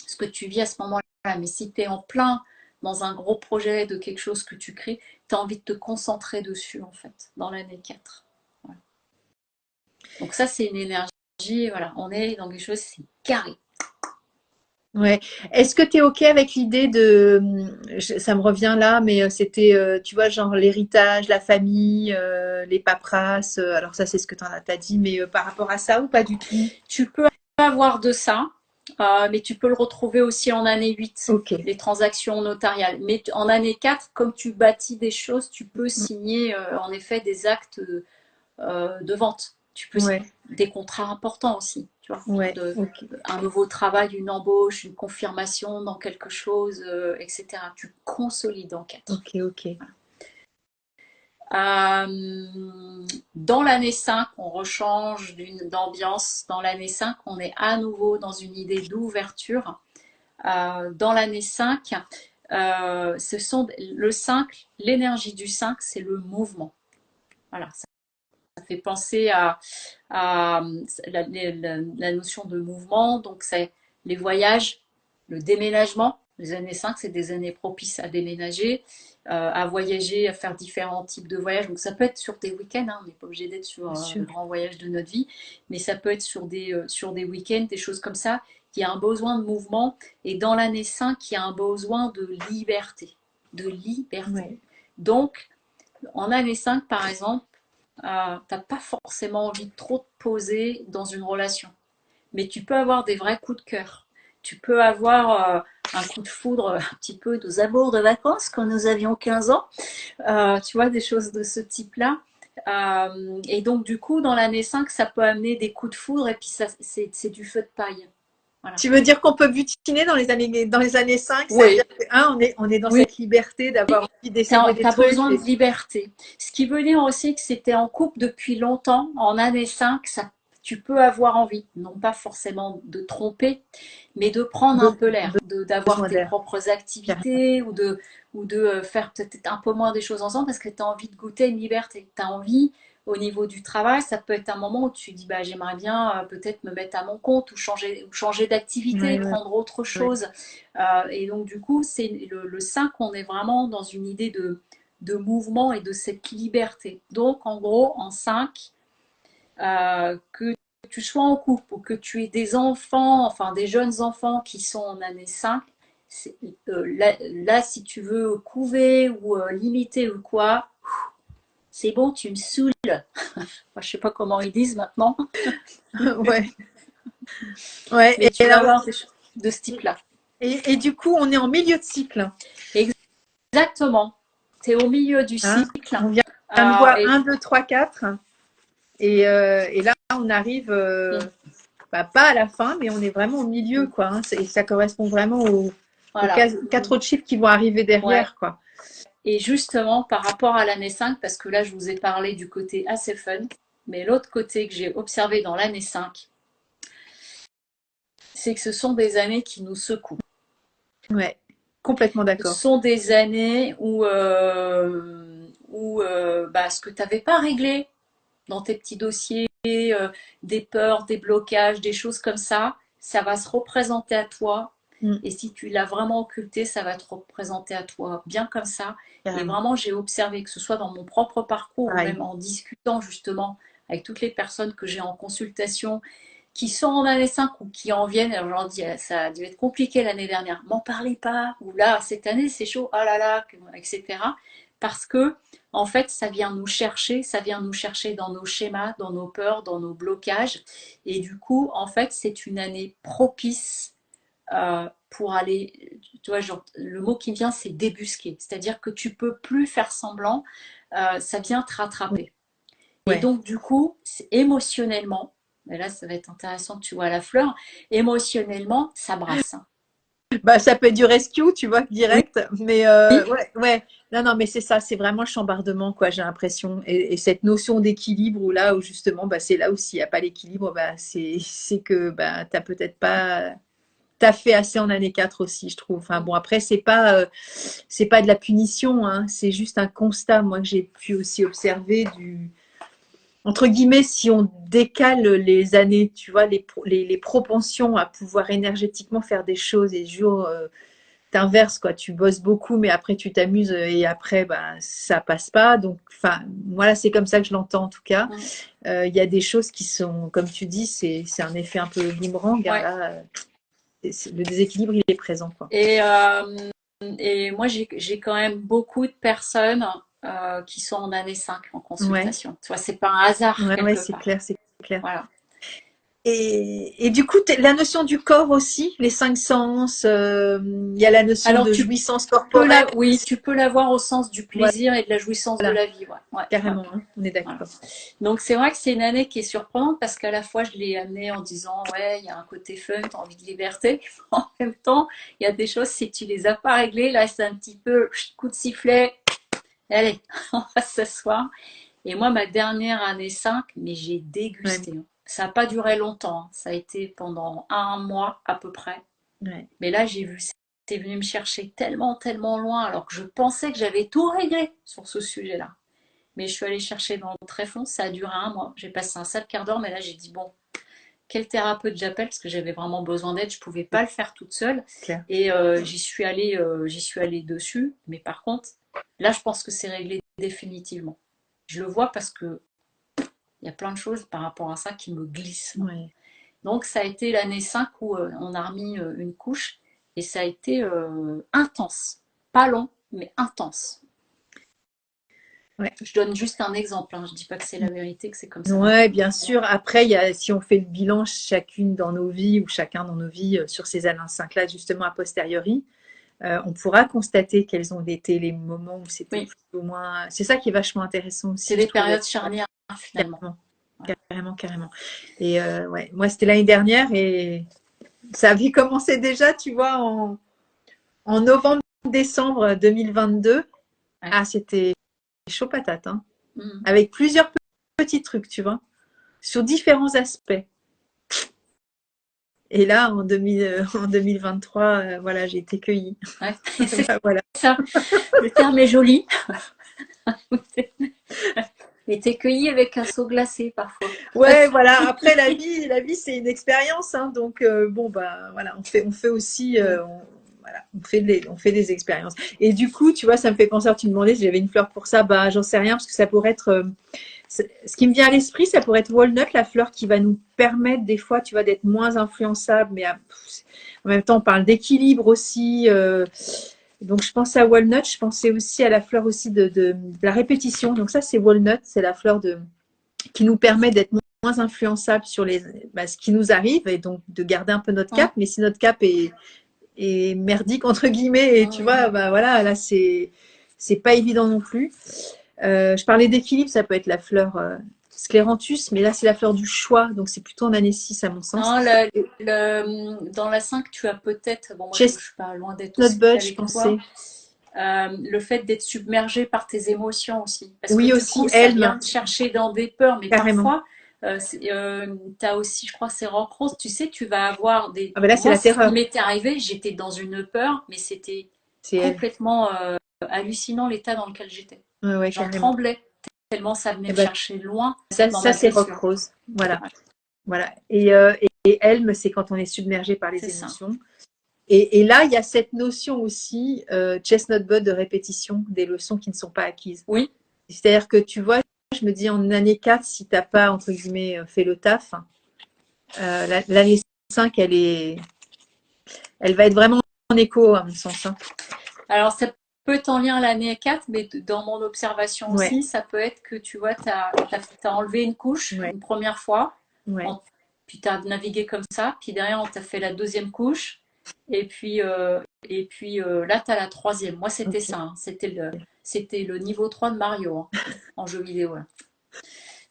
ce que tu vis à ce moment-là. Mais si tu es en plein dans un gros projet de quelque chose que tu crées, tu as envie de te concentrer dessus, en fait, dans l'année 4. Voilà. Donc ça, c'est une énergie, voilà, on est dans quelque chose, c'est carré. Ouais. Est-ce que tu es OK avec l'idée ça me revient là, mais c'était, tu vois, genre l'héritage, la famille, les paperasses, alors ça c'est ce que t'as dit, mais par rapport à ça ou pas du tout? Tu peux avoir de ça, mais tu peux le retrouver aussi en année 8, Ok. les transactions notariales. Mais en année 4, comme tu bâtis des choses, tu peux signer en effet des actes de vente. Tu peux signer Ouais, des contrats importants aussi, tu vois, ouais, ok, un nouveau travail, une embauche, une confirmation dans quelque chose, etc. Tu consolides en 4. ok, ok. Dans l'année 5, on rechange d'ambiance. Dans l'année 5, on est à nouveau dans une idée d'ouverture. Dans l'année 5, le 5, l'énergie du 5, c'est le mouvement. Voilà, ça fait penser à la notion de mouvement. Donc, c'est les voyages, le déménagement. Les années 5, c'est des années propices à déménager, à voyager, à faire différents types de voyages. Donc, ça peut être sur des week-ends, hein, on n'est pas obligé d'être sur Bien sûr. le grand voyage de notre vie, mais ça peut être sur des week-ends, des choses comme ça. Il y a un besoin de mouvement. Et dans l'année 5, il y a un besoin de liberté. De liberté. Ouais. Donc, en année 5, par exemple, t'as pas forcément envie de trop te poser dans une relation. Mais tu peux avoir des vrais coups de cœur. Tu peux avoir un coup de foudre un petit peu de amours de vacances quand nous avions 15 ans. Tu vois, des choses de ce type-là. Et donc, du coup, dans l'année 5, ça peut amener des coups de foudre et puis c'est du feu de paille. Voilà. Tu veux dire qu'on peut butiner dans les années 5, Oui, c'est-à-dire que, on est dans oui, cette liberté d'avoir envie tu d'essayer des as trucs. besoin de liberté. Ce qui veut dire aussi que c'était en couple depuis longtemps, en année 5, tu peux avoir envie, non pas forcément de tromper, mais de prendre un peu l'air, d'avoir Besoin tes d'air. propres activités ou de faire peut-être un peu moins des choses ensemble parce que tu as envie de goûter une liberté. Tu as envie, au niveau du travail, ça peut être un moment où tu dis bah, j'aimerais bien peut-être me mettre à mon compte ou changer d'activité, Ouais, ouais, prendre autre ouais. chose. Et donc, du coup, c'est le 5, on est vraiment dans une idée de mouvement et de cette liberté. Donc, en gros, en 5, que tu sois en couple ou que tu aies des enfants, enfin des jeunes enfants qui sont en année 5, là, si tu veux couver ou limiter ou quoi, c'est bon, tu me saoules. Moi, je sais pas comment ils disent maintenant, Ouais. Ouais. mais tu vas avoir des choses de ce type-là. Et du coup, on est en milieu de cycle, Exactement. Tu es au milieu du hein. cycle. On vient de voir Et un, 2, 3, 4. Et là, on arrive, bah, pas à la fin, mais on est vraiment au milieu, quoi, hein. Et ça correspond vraiment aux voilà. quatre autres chiffres qui vont arriver Ouais. derrière, quoi. Et justement, par rapport à l'année 5, parce que là, je vous ai parlé du côté assez fun, mais l'autre côté que j'ai observé dans l'année 5, c'est que ce sont des années qui nous secouent. Ouais, complètement Ce d'accord. sont des années où bah, ce que tu n'avais pas réglé dans tes petits dossiers, des peurs, des blocages, des choses comme ça va se représenter à toi Mm. Et si tu l'as vraiment occulté, ça va te représenter à toi bien comme ça. Et Carrément. vraiment, j'ai observé, que ce soit dans mon propre parcours ou Pareil. même en discutant justement avec toutes les personnes que j'ai en consultation, qui sont en année 5 ou qui en viennent, alors je leur dis, ça a dû être compliqué l'année dernière, m'en parlez pas, ou là, cette année c'est chaud, oh là là, etc. Parce que, en fait, ça vient nous chercher, ça vient nous chercher dans nos schémas, dans nos peurs, dans nos blocages. Et du coup, en fait, c'est une année propice pour aller, tu vois, genre, le mot qui vient, c'est débusquer. C'est-à-dire que tu peux plus faire semblant, ça vient te rattraper. Et Ouais. donc, du coup, émotionnellement, et là, ça va être intéressant que tu vois la fleur, émotionnellement, ça brasse. Bah, ça peut être du rescue, tu vois, Oui, direct. Mais ouais, ouais. Non, non, mais c'est ça, c'est vraiment le chambardement, quoi, j'ai l'impression. Et cette notion d'équilibre, où là, où justement, bah, c'est là où s'il n'y a pas l'équilibre, bah, c'est que bah, t'as peut-être pas. T'as fait assez en année 4 aussi, je trouve. Enfin bon, après, c'est pas de la punition, hein, c'est juste un constat, moi, que j'ai pu aussi observer du, entre guillemets, si on décale les années, tu vois, les propensions à pouvoir énergétiquement faire des choses et jour, t'inverses, quoi. Tu bosses beaucoup, mais après, tu t'amuses et après, bah, ça passe pas. Donc, enfin, voilà, c'est comme ça que je l'entends, en tout cas. mm, Il y a des choses qui sont, comme tu dis, c'est un effet un peu boomerang, hein, ouais. là. Le déséquilibre, il est présent, quoi. Et, moi, j'ai quand même beaucoup de personnes qui sont en année 5 en Ouais, consultation. Tu vois, c'est pas un hasard ouais, ouais, quelque c'est part. clair, c'est clair. Voilà. Et du coup, la notion du corps aussi, les cinq sens, il y a la notion Alors, de jouissance corporelle. oui, tu peux l'avoir au sens du Voilà, plaisir et de la jouissance de la vie. Ouais, ouais, ouais. carrément, hein, on est Voilà. d'accord. Donc c'est vrai que c'est une année qui est surprenante parce qu'à la fois je l'ai amenée en disant ouais, il y a un côté fun, t'as envie de liberté. En même temps, il y a des choses, si tu les as pas réglées, là c'est un petit peu coup de sifflet. Allez, on va s'asseoir. Et moi, ma dernière année 5, mais j'ai Ouais, dégusté. Ça n'a pas duré longtemps, hein. Ça a été pendant un mois à peu près. ouais. Mais là, j'ai vu, c'est venu me chercher tellement, tellement loin, alors que je pensais que j'avais tout réglé sur ce sujet-là. Mais je suis allée chercher dans le tréfonds, ça a duré un mois. J'ai passé un sale quart d'heure, mais là j'ai dit bon, quel thérapeute j'appelle parce que j'avais vraiment besoin d'aide, je pouvais pas le faire toute seule. Clair. Et j'y suis allée dessus. Mais par contre, là je pense que c'est réglé définitivement. Je le vois parce que il y a plein de choses par rapport à ça qui me glissent. Ouais. Donc ça a été l'année 5 où on a remis une couche et ça a été intense. Pas long, mais intense. Ouais. Je donne juste un exemple, hein. Je dis pas que c'est la vérité, que c'est comme ça. Ouais, bien sûr. Après, il y a, si on fait le bilan chacune dans nos vies ou chacun dans nos vies sur ces années 5 là, justement a posteriori, on pourra constater quels ont été les moments où c'était Oui, plus ou moins. C'est ça qui est vachement intéressant c'est aussi, je des trouve. périodes charnières finalement. Carrément, Voilà. carrément, carrément. Et ouais, moi, c'était l'année dernière et ça avait commencé déjà, tu vois, en novembre-décembre 2022. Ouais. Ah, c'était chaud patate, hein, Mhm. avec plusieurs petits trucs, tu vois, sur différents aspects. Et là, en 2023, voilà, j'ai été cueillie. Ouais. C'est Bah, voilà. ça, le terme est joli. Mais t'es cueilli avec un seau glacé parfois. Ouais, voilà. Après, la vie, c'est une expérience, hein, donc bon, bah voilà, on fait aussi, voilà, on fait des expériences. Et du coup, tu vois, ça me fait penser. Tu me demandais si j'avais une fleur pour ça. Bah, j'en sais rien parce que ça pourrait être. Ce qui me vient à l'esprit, ça pourrait être walnut, la fleur qui va nous permettre des fois, tu vois, d'être moins influençable, mais en même temps, on parle d'équilibre aussi. Donc, je pense à walnut. Je pensais aussi à la fleur aussi de la répétition. Donc ça, c'est walnut, c'est la fleur qui nous permet d'être moins influençable sur ce qui nous arrive et donc de garder un peu notre Mhm. cap. Mais si notre cap est merdique entre guillemets, et tu Mhm. vois, bah voilà, là c'est pas évident non plus. Je parlais d'équilibre, ça peut être la fleur scléranthus, mais là c'est la fleur du choix, donc c'est plutôt en année 6 à mon sens. Non, dans la 5, tu as peut-être, bon moi je Chestnut suis pas loin d'être aussi bud, je avec pensais. toi, le fait d'être submergé par tes émotions aussi. Parce que Oui du aussi, coup, ça Elme, vient te chercher dans des peurs, mais carrément. parfois, tu as aussi, je crois, c'est rock rose. Tu sais, tu vas avoir des. Ah ben là c'est Moi, la c'est ce qui terreur, m'était arrivé, j'étais dans une peur, mais c'était c'est elle. complètement hallucinant l'état dans lequel j'étais. Ouais, ouais, J'en carrément. tremblais tellement ça venait Et me ben chercher loin dans ça ma c'est rock blessure. rose, voilà. Ouais, Voilà. Et Elme, c'est quand on est submergé par les c'est ça. émotions. Et là, il y a cette notion aussi, chestnut bud, de répétition des leçons qui ne sont pas acquises. Oui, C'est-à-dire que tu vois, je me dis en année 4, si tu n'as pas, entre guillemets, fait le taf, l'année 5, elle va être vraiment en écho, à mon sens. Hein. alors ça peut être en lien à l'année 4, mais dans mon observation Ouais, aussi, ça peut être que tu vois, tu as enlevé une couche ouais, une première fois, ouais. en- puis tu as navigué comme ça, puis derrière on t'a fait la deuxième couche, et puis là tu as la troisième. Moi c'était Ok. ça, hein. C'était le niveau 3 de Mario hein, en jeu vidéo. Là.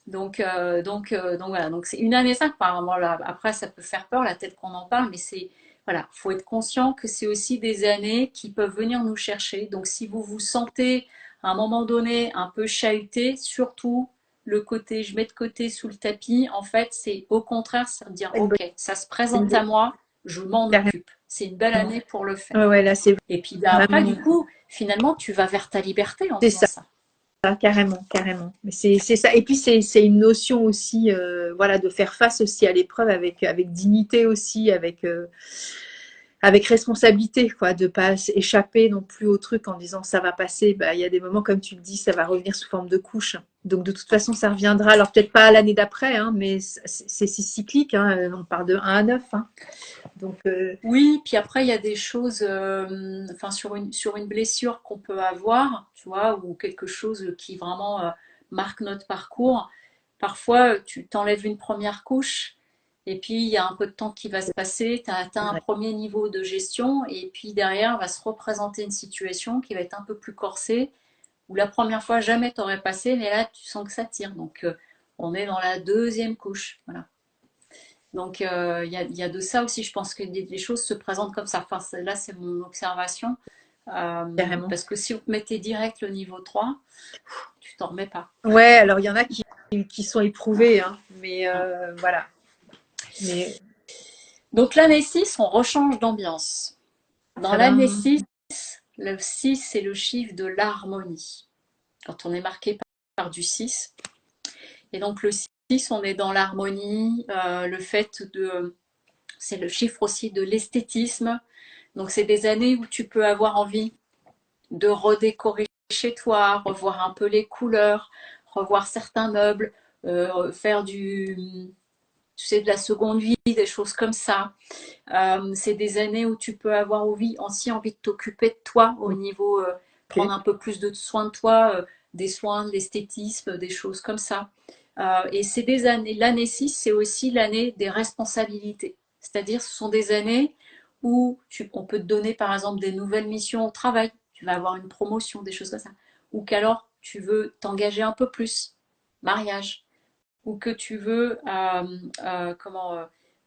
Donc voilà, donc c'est une année 5, apparemment, là, après ça peut faire peur la tête qu'on en parle, mais c'est voilà, faut être conscient que c'est aussi des années qui peuvent venir nous chercher. Donc si vous vous sentez à un moment donné un peu chahuté, surtout le côté je mets de côté sous le tapis, en fait c'est au contraire, ça veut dire Une bonne ok, ça se présente à moi, je m'en carrément. occupe. C'est une belle année pour le faire. Ouais, ouais, là, c'est Et puis bah, après, vraiment, du coup, finalement, tu vas vers ta liberté en c'est faisant ça. ça. Carrément, carrément. Mais c'est ça. Et puis c'est une notion aussi, voilà, de faire face aussi à l'épreuve avec dignité aussi, avec responsabilité, quoi, de pas échapper non plus au truc en disant ça va passer. Bah, il y a des moments, comme tu le dis, ça va revenir sous forme de couche. Donc de toute façon, ça reviendra. Alors peut-être pas l'année d'après, hein, mais c'est cyclique. Hein, on parle de 1 à 9. Hein. Donc Oui, puis après, il y a des choses, enfin, sur une blessure qu'on peut avoir, tu vois, ou quelque chose qui vraiment marque notre parcours. Parfois, tu t'enlèves une première couche, et puis il y a un peu de temps qui va se passer, tu as atteint c'est un vrai. premier niveau de gestion, et puis derrière va se représenter une situation qui va être un peu plus corsée, où la première fois, jamais t'aurais passé, mais là, tu sens que ça tire. Donc, on est dans la deuxième couche. Voilà. Donc, il y a de ça aussi. Je pense que des choses se présentent comme ça. Enfin, là, c'est mon observation. Carrément. Parce que si vous mettez direct le niveau 3, tu t'en remets pas. Ouais, alors il y en a qui sont éprouvés, hein, mais voilà. Mais Donc, l'année 6, on rechange d'ambiance. Dans l'année tadam, 6, le 6, c'est le chiffre de l'harmonie. Quand on est marqué par du 6. Et donc, le 6, on est dans l'harmonie, le fait de. C'est le chiffre aussi de l'esthétisme. Donc, c'est des années où tu peux avoir envie de redécorer chez toi, revoir un peu les couleurs, revoir certains meubles, faire tu sais, de la seconde vie, des choses comme ça. C'est des années où tu peux avoir aussi envie de t'occuper de toi au niveau, prendre ok. un peu plus de soin de toi, des soins, de l'esthétisme, des choses comme ça. Et c'est des années, l'année 6, c'est aussi l'année des responsabilités. C'est-à-dire, ce sont des années où on peut te donner, par exemple, des nouvelles missions au travail. Tu vas avoir une promotion, des choses comme ça. Ou qu'alors, tu veux t'engager un peu plus. Mariage. Ou que tu veux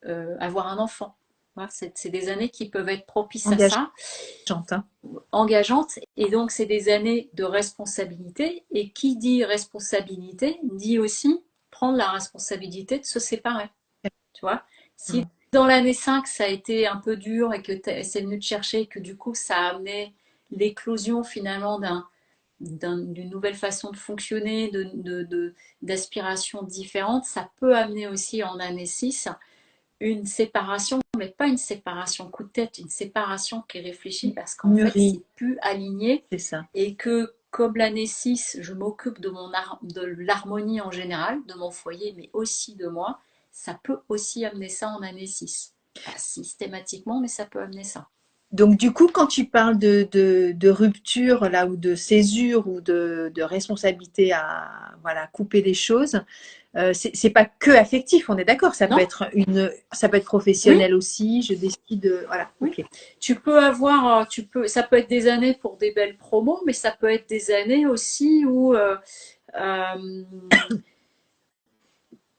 avoir un enfant. Voilà, c'est des années qui peuvent être propices à Engageante. ça, Hein. engageantes, et donc c'est des années de responsabilité. Et qui dit responsabilité dit aussi prendre la responsabilité de se séparer. Tu vois, si Carrément. dans l'année 5 ça a été un peu dur et que c'est venu te chercher et que du coup ça a amené l'éclosion finalement d'une nouvelle façon de fonctionner, d'aspirations différentes, ça peut amener aussi en année 6 une séparation, mais pas une séparation coup de tête, une séparation qui est réfléchie parce qu'en fait, Mûrie, c'est plus aligné c'est ça. et que comme l'année 6, je m'occupe de l'harmonie en général, de mon foyer, mais aussi de moi, ça peut aussi amener ça en année 6. Pas systématiquement, mais ça peut amener ça. Donc du coup, quand tu parles de rupture là ou de césure ou de responsabilité à voilà couper des choses, c'est pas que affectif, on est d'accord. Non? Ça peut être Oui, professionnel aussi. Je décide de voilà. oui. Ok. Ça peut être des années pour des belles promos, mais ça peut être des années aussi où, euh,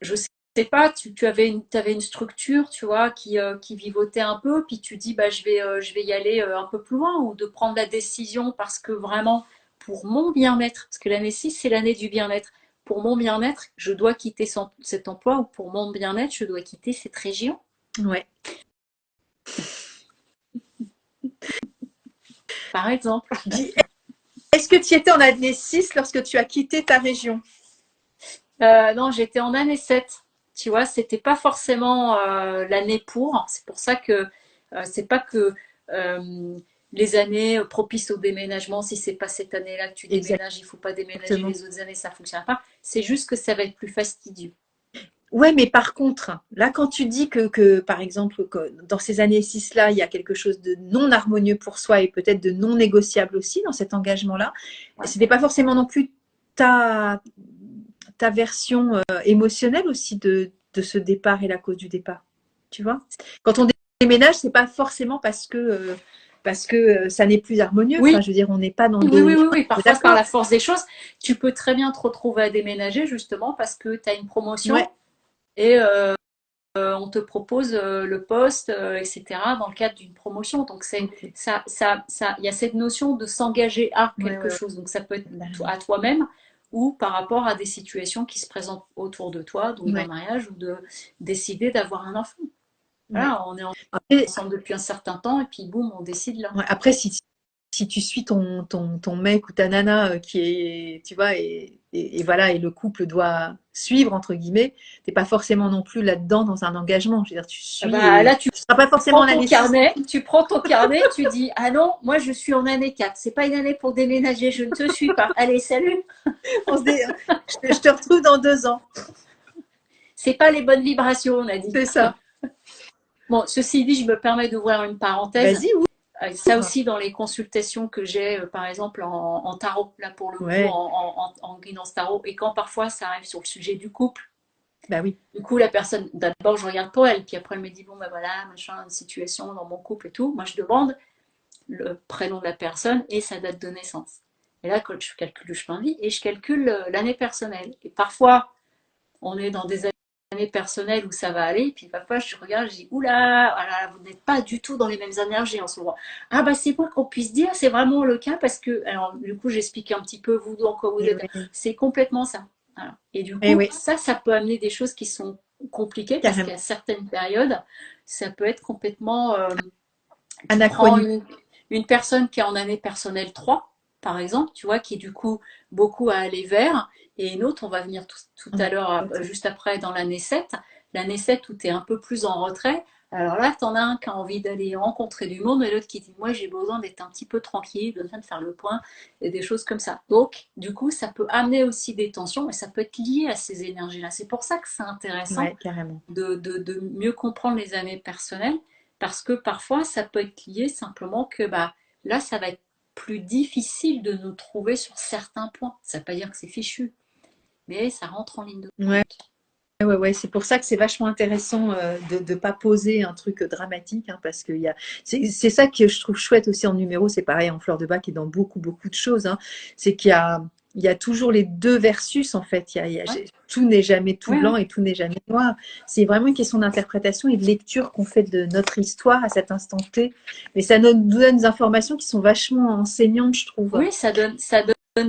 je sais pas, t'avais une structure, tu vois, qui vivotait un peu, puis tu dis, bah, je vais y aller un peu plus loin, ou de prendre la décision parce que vraiment, pour mon bien-être, parce que l'année 6, c'est l'année du bien-être. Pour mon bien-être, je dois quitter cet emploi, ou pour mon bien-être, je dois quitter cette région, Ouais. par exemple. Est-ce que tu étais en année 6 lorsque tu as quitté ta région? Non, j'étais en année 7. Tu vois, c'était pas forcément l'année pour. C'est pour ça que c'est pas que les années propices au déménagement, si c'est pas cette année-là que tu déménages, il faut pas déménager Exactement. les autres années, ça fonctionne pas. C'est juste que ça va être plus fastidieux. Ouais, mais par contre, là, quand tu dis que par exemple, que dans ces années 6-là, il y a quelque chose de non harmonieux pour soi et peut-être de non négociable aussi dans cet engagement-là, Ouais. ce n'est pas forcément non plus ta, ta version émotionnelle aussi de ce départ et la cause du départ. Tu vois? Quand on déménage, c'est pas forcément parce que ça n'est plus harmonieux. Oui, Enfin, je veux dire, on n'est pas dans oui, oui, des... oui, oui. Parfois, par D'accord. la force des choses, tu peux très bien te retrouver à déménager justement parce que tu as une promotion Ouais. et on te propose le poste, etc., dans le cadre d'une promotion. Donc, Ok. il y a cette notion de s'engager à Ouais, quelque ouais, ouais. chose. Donc, ça peut être Bah, à toi-même ou par rapport à des situations qui se présentent autour de toi, donc d'un ouais. mariage ou de décider d'avoir un enfant. Ouais. Voilà, on est Après, ensemble depuis un certain temps et puis boum, on décide là. ouais, après, si tu suis ton mec ou ta nana qui est, tu vois, et voilà, et le couple doit suivre, entre guillemets, t'es pas forcément non plus là-dedans dans un engagement. Je veux dire, tu Ah suis bah, et là, tu seras pas forcément prends en ton année 6. carnet, tu prends ton carnet, tu dis ah non, moi je suis en année 4, c'est pas une année pour déménager, je ne te suis pas. Allez, salut. Je te retrouve dans 2 ans. C'est pas les bonnes vibrations, on a dit. C'est ça. Bon, ceci dit, je me permets d'ouvrir une parenthèse. Vas-y, Ça ouvre. aussi, dans les consultations que j'ai, par exemple, en tarot, là pour le coup, Ouais, en guidance tarot, et quand parfois ça arrive sur le sujet du couple, bah oui. du coup, la personne, d'abord, je regarde pour elle, puis après, elle me dit, bon, ben voilà, machin, une situation dans mon couple et tout. Moi, je demande le prénom de la personne et sa date de naissance. Et là, quand je calcule le chemin de vie, et je calcule l'année personnelle. Et parfois, on est dans des années personnelles où ça va aller, et puis parfois je regarde, je dis oula, voilà, vous n'êtes pas du tout dans les mêmes énergies en ce moment. Ah bah c'est bon qu'on puisse dire, c'est vraiment le cas parce que, alors du coup j'explique un petit peu vous dans quoi vous Et êtes, oui, c'est complètement ça. Voilà. Et du et coup, oui, ça peut amener des choses qui sont compliquées parce carrément. qu'à certaines périodes, ça peut être complètement tu prends Anachronique. une personne qui est en année personnelle 3, par exemple, tu vois, qui est du coup beaucoup à aller vers, et une autre, on va venir tout En à année l'heure, 7, juste après, dans l'année 7. L'année 7 où tu es un peu plus en retrait. Alors là, tu en as un qui a envie d'aller rencontrer du monde, et l'autre qui dit, moi, j'ai besoin d'être un petit peu tranquille, besoin de faire le point, et des choses comme ça. Donc, du coup, ça peut amener aussi des tensions, et ça peut être lié à ces énergies-là. C'est pour ça que c'est intéressant ouais, carrément. de mieux comprendre les années personnelles, parce que parfois ça peut être lié simplement que bah, là ça va être plus difficile de nous trouver sur certains points. Ça ne veut pas dire que c'est fichu, mais ça rentre en ligne de Ouais. compte. Ouais, ouais, c'est pour ça que c'est vachement intéressant de ne pas poser un truc dramatique, hein, parce que c'est ça que je trouve chouette aussi en numéro, c'est pareil en fleur de bac et dans beaucoup, beaucoup de choses, hein, c'est il y a toujours les deux versus en fait. Ouais, Tout n'est jamais tout ouais, blanc ouais. et tout n'est jamais noir. C'est vraiment une question d'interprétation et de lecture qu'on fait de notre histoire à cet instant T. Mais ça nous donne des informations qui sont vachement enseignantes, je trouve. Oui, ça donne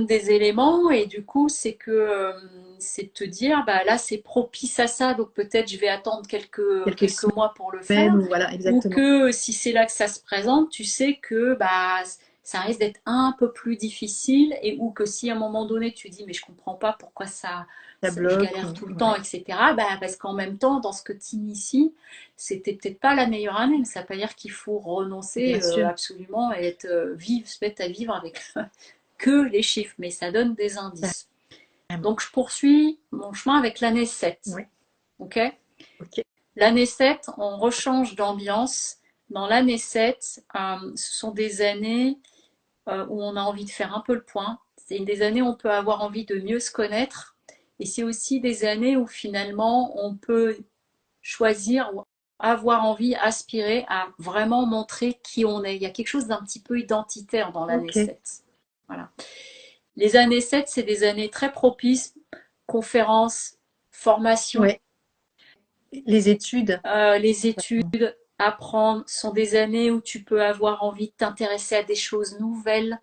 des éléments et du coup c'est que c'est de te dire bah là c'est propice à ça donc peut-être je vais attendre Quelques quelques mois pour le semaines faire ou voilà, ou exactement. que si c'est là que ça se présente tu sais que bah ça risque d'être un peu plus difficile et ou que si à un moment donné tu dis mais je comprends pas pourquoi Ça je bloque. galère tout le temps Ouais, etc bah parce qu'en même temps dans ce que tu inities c'était peut-être pas la meilleure année mais ça veut pas dire qu'il faut renoncer bien sûr. absolument et être se mettre à vivre avec que les chiffres, mais ça donne des indices. Carrément. Donc je poursuis mon chemin avec l'année 7. Ouais, Ok. ok. L'année 7, on rechange d'ambiance. Dans l'année 7, ce sont des années où on a envie de faire un peu le point. C'est des années où on peut avoir envie de mieux se connaître. Et c'est aussi des années où finalement on peut choisir ou avoir envie, aspirer à vraiment montrer qui on est. Il y a quelque chose d'un petit peu identitaire dans l'année Ok. 7. Voilà. Les années 7, c'est des années très propices, conférences, formations, Ouais. Les études. les études, apprendre, sont des années où tu peux avoir envie de t'intéresser à des choses nouvelles,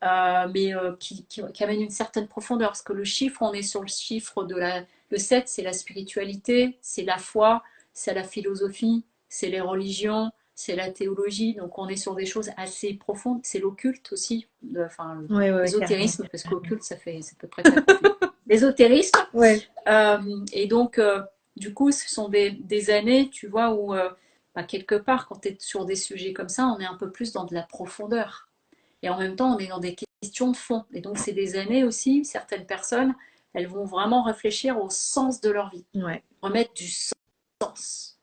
mais qui amènent une certaine profondeur. Parce que le chiffre, on est sur le chiffre le 7, c'est la spiritualité, c'est la foi, c'est la philosophie, c'est les religions, c'est la théologie. Donc on est sur des choses assez profondes. C'est l'occulte aussi, enfin Ouais, ouais, ouais, carrément. l'ésotérisme, parce qu'occulte, ça peut prêter à confusion. L'ésotérisme. Ouais. Et donc, du coup, ce sont des années, tu vois, où à quelque part, quand tu es sur des sujets comme ça, on est un peu plus dans de la profondeur. Et en même temps, on est dans des questions de fond. Et donc, c'est des années aussi, certaines personnes, elles vont vraiment réfléchir au sens de leur vie, Ouais, remettre du sens.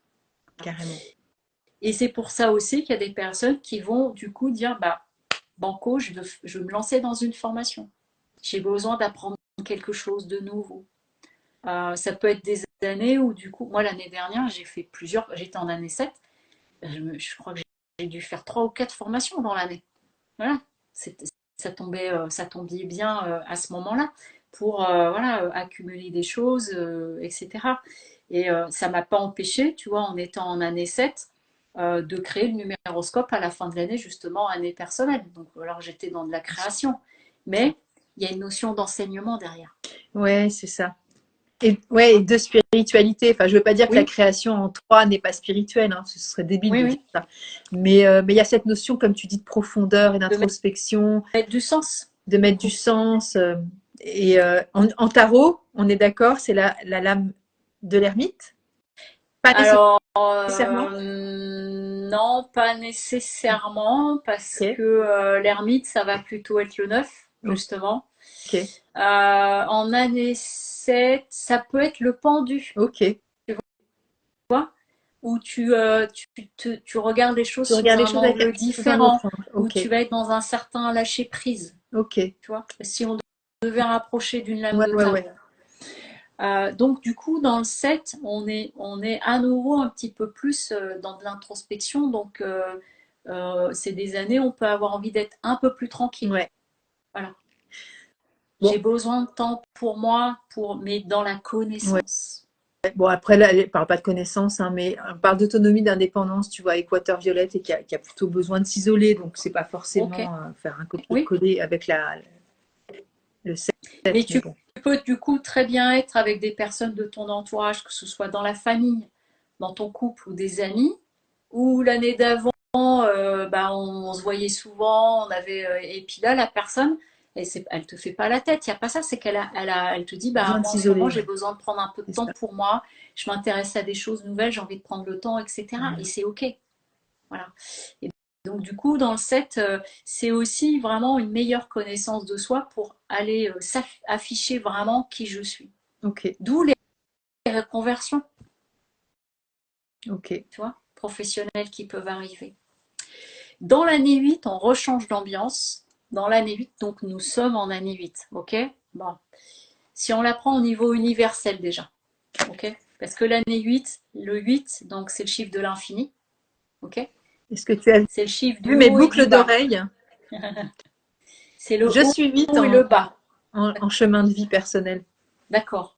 carrément. Et c'est pour ça aussi qu'il y a des personnes qui vont du coup dire, bah, banco, je veux me lancer dans une formation. J'ai besoin d'apprendre quelque chose de nouveau. Ça peut être des années où du coup, moi l'année dernière, j'étais en année 7. Je crois que j'ai dû faire 3 ou 4 formations dans l'année. Voilà, ça tombait bien à ce moment-là pour voilà, accumuler des choses, etc. Et ça m'a pas empêché, tu vois, en étant en année 7, de créer le numéroscope à la fin de l'année, justement, année personnelle. Donc, alors j'étais dans de la création, mais il y a une notion d'enseignement derrière. Ouais, c'est ça. Et, ouais, et de spiritualité. Enfin, je veux pas dire que la Oui, création en toi n'est pas spirituelle, hein, ce serait débile oui, de dire oui, ça. Mais il y a cette notion, comme tu dis, de profondeur et de d'introspection, mettre du sens, de du mettre du coup. sens. Et en tarot, on est d'accord, c'est la lame de l'ermite? Pas Alors, nécessairement. non, pas nécessairement, parce Ok, que l'ermite, ça va plutôt être le 9 justement. ok, En année 7, ça peut être le pendu, ok. tu vois, où tu regardes les choses Tu sous regardes les un choses avec angle sous un autre différent, angle. où Ok, tu vas être dans un certain lâcher-prise, ok. tu vois, si on devait rapprocher d'une lame Ouais, de ouais, ouais. tarot. Donc du coup, dans le 7, on est à nouveau un petit peu plus dans de l'introspection. Donc c'est des années où on peut avoir envie d'être un peu plus tranquille. Ouais. Voilà. J'ai Bon, besoin de temps pour moi, mais dans la ouais. connaissance. Bon, après, là, elle ne parle pas de connaissance, hein, mais on parle d'autonomie, d'indépendance, tu vois, Équateur Violette, et qui a plutôt besoin de s'isoler, donc c'est pas Ok. forcément faire un Oui. copier-coller avec le 7, Mais mais tu bon. peux du coup très bien être avec des personnes de ton entourage, que ce soit dans la famille, dans ton couple ou des amis, ou l'année d'avant, bah, on se voyait souvent, et puis là, la personne, elle te fait pas la tête, il n'y a pas ça, c'est elle te dit, bah, Besoin de moi en ce moment, s'isoler, j'ai ouais, besoin de prendre un peu de c'est temps ça. pour moi, je m'intéresse à des choses nouvelles, j'ai envie de prendre le temps, etc. Et Mhm. c'est OK. Voilà. Et donc, du coup, dans le set, c'est aussi vraiment une meilleure connaissance de soi pour aller afficher vraiment qui je suis. Ok, D'où les reconversions, ok. tu vois, professionnelles qui peuvent arriver. Dans l'année 8, on rechange d'ambiance. Dans l'année 8, donc nous sommes en année 8, ok. Bon, si on la prend au niveau universel déjà, ok, parce que l'année 8, le 8, donc c'est le chiffre de l'infini, ok, Est-ce que tu as c'est le chiffre vu du mes haut et du boucles bas. d'oreilles? C'est le Je suis 8 haut et le bas. en chemin de vie personnel. D'accord.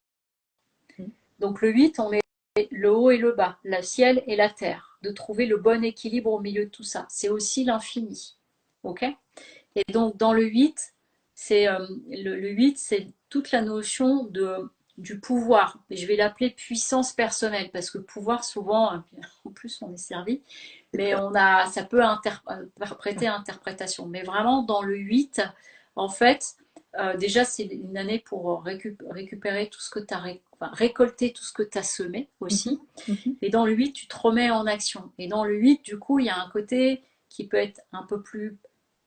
Donc le 8, on est le haut et le bas, le ciel et la terre, de trouver le bon équilibre au milieu de tout ça. C'est aussi l'infini. Ok. Et donc dans le 8, le 8, c'est toute la notion du pouvoir. Et je vais l'appeler puissance personnelle, parce que pouvoir, souvent, en plus on est servi, C'est mais peur. ça peut prêter à interprétation. Mais vraiment, dans le 8, en fait, déjà, c'est une année pour récupérer tout ce que tu as, enfin, récolter tout ce que tu as semé Mhm, aussi. mhm. Et dans le 8, tu te remets en action. Et dans le 8, du coup, il y a un côté qui peut être un peu plus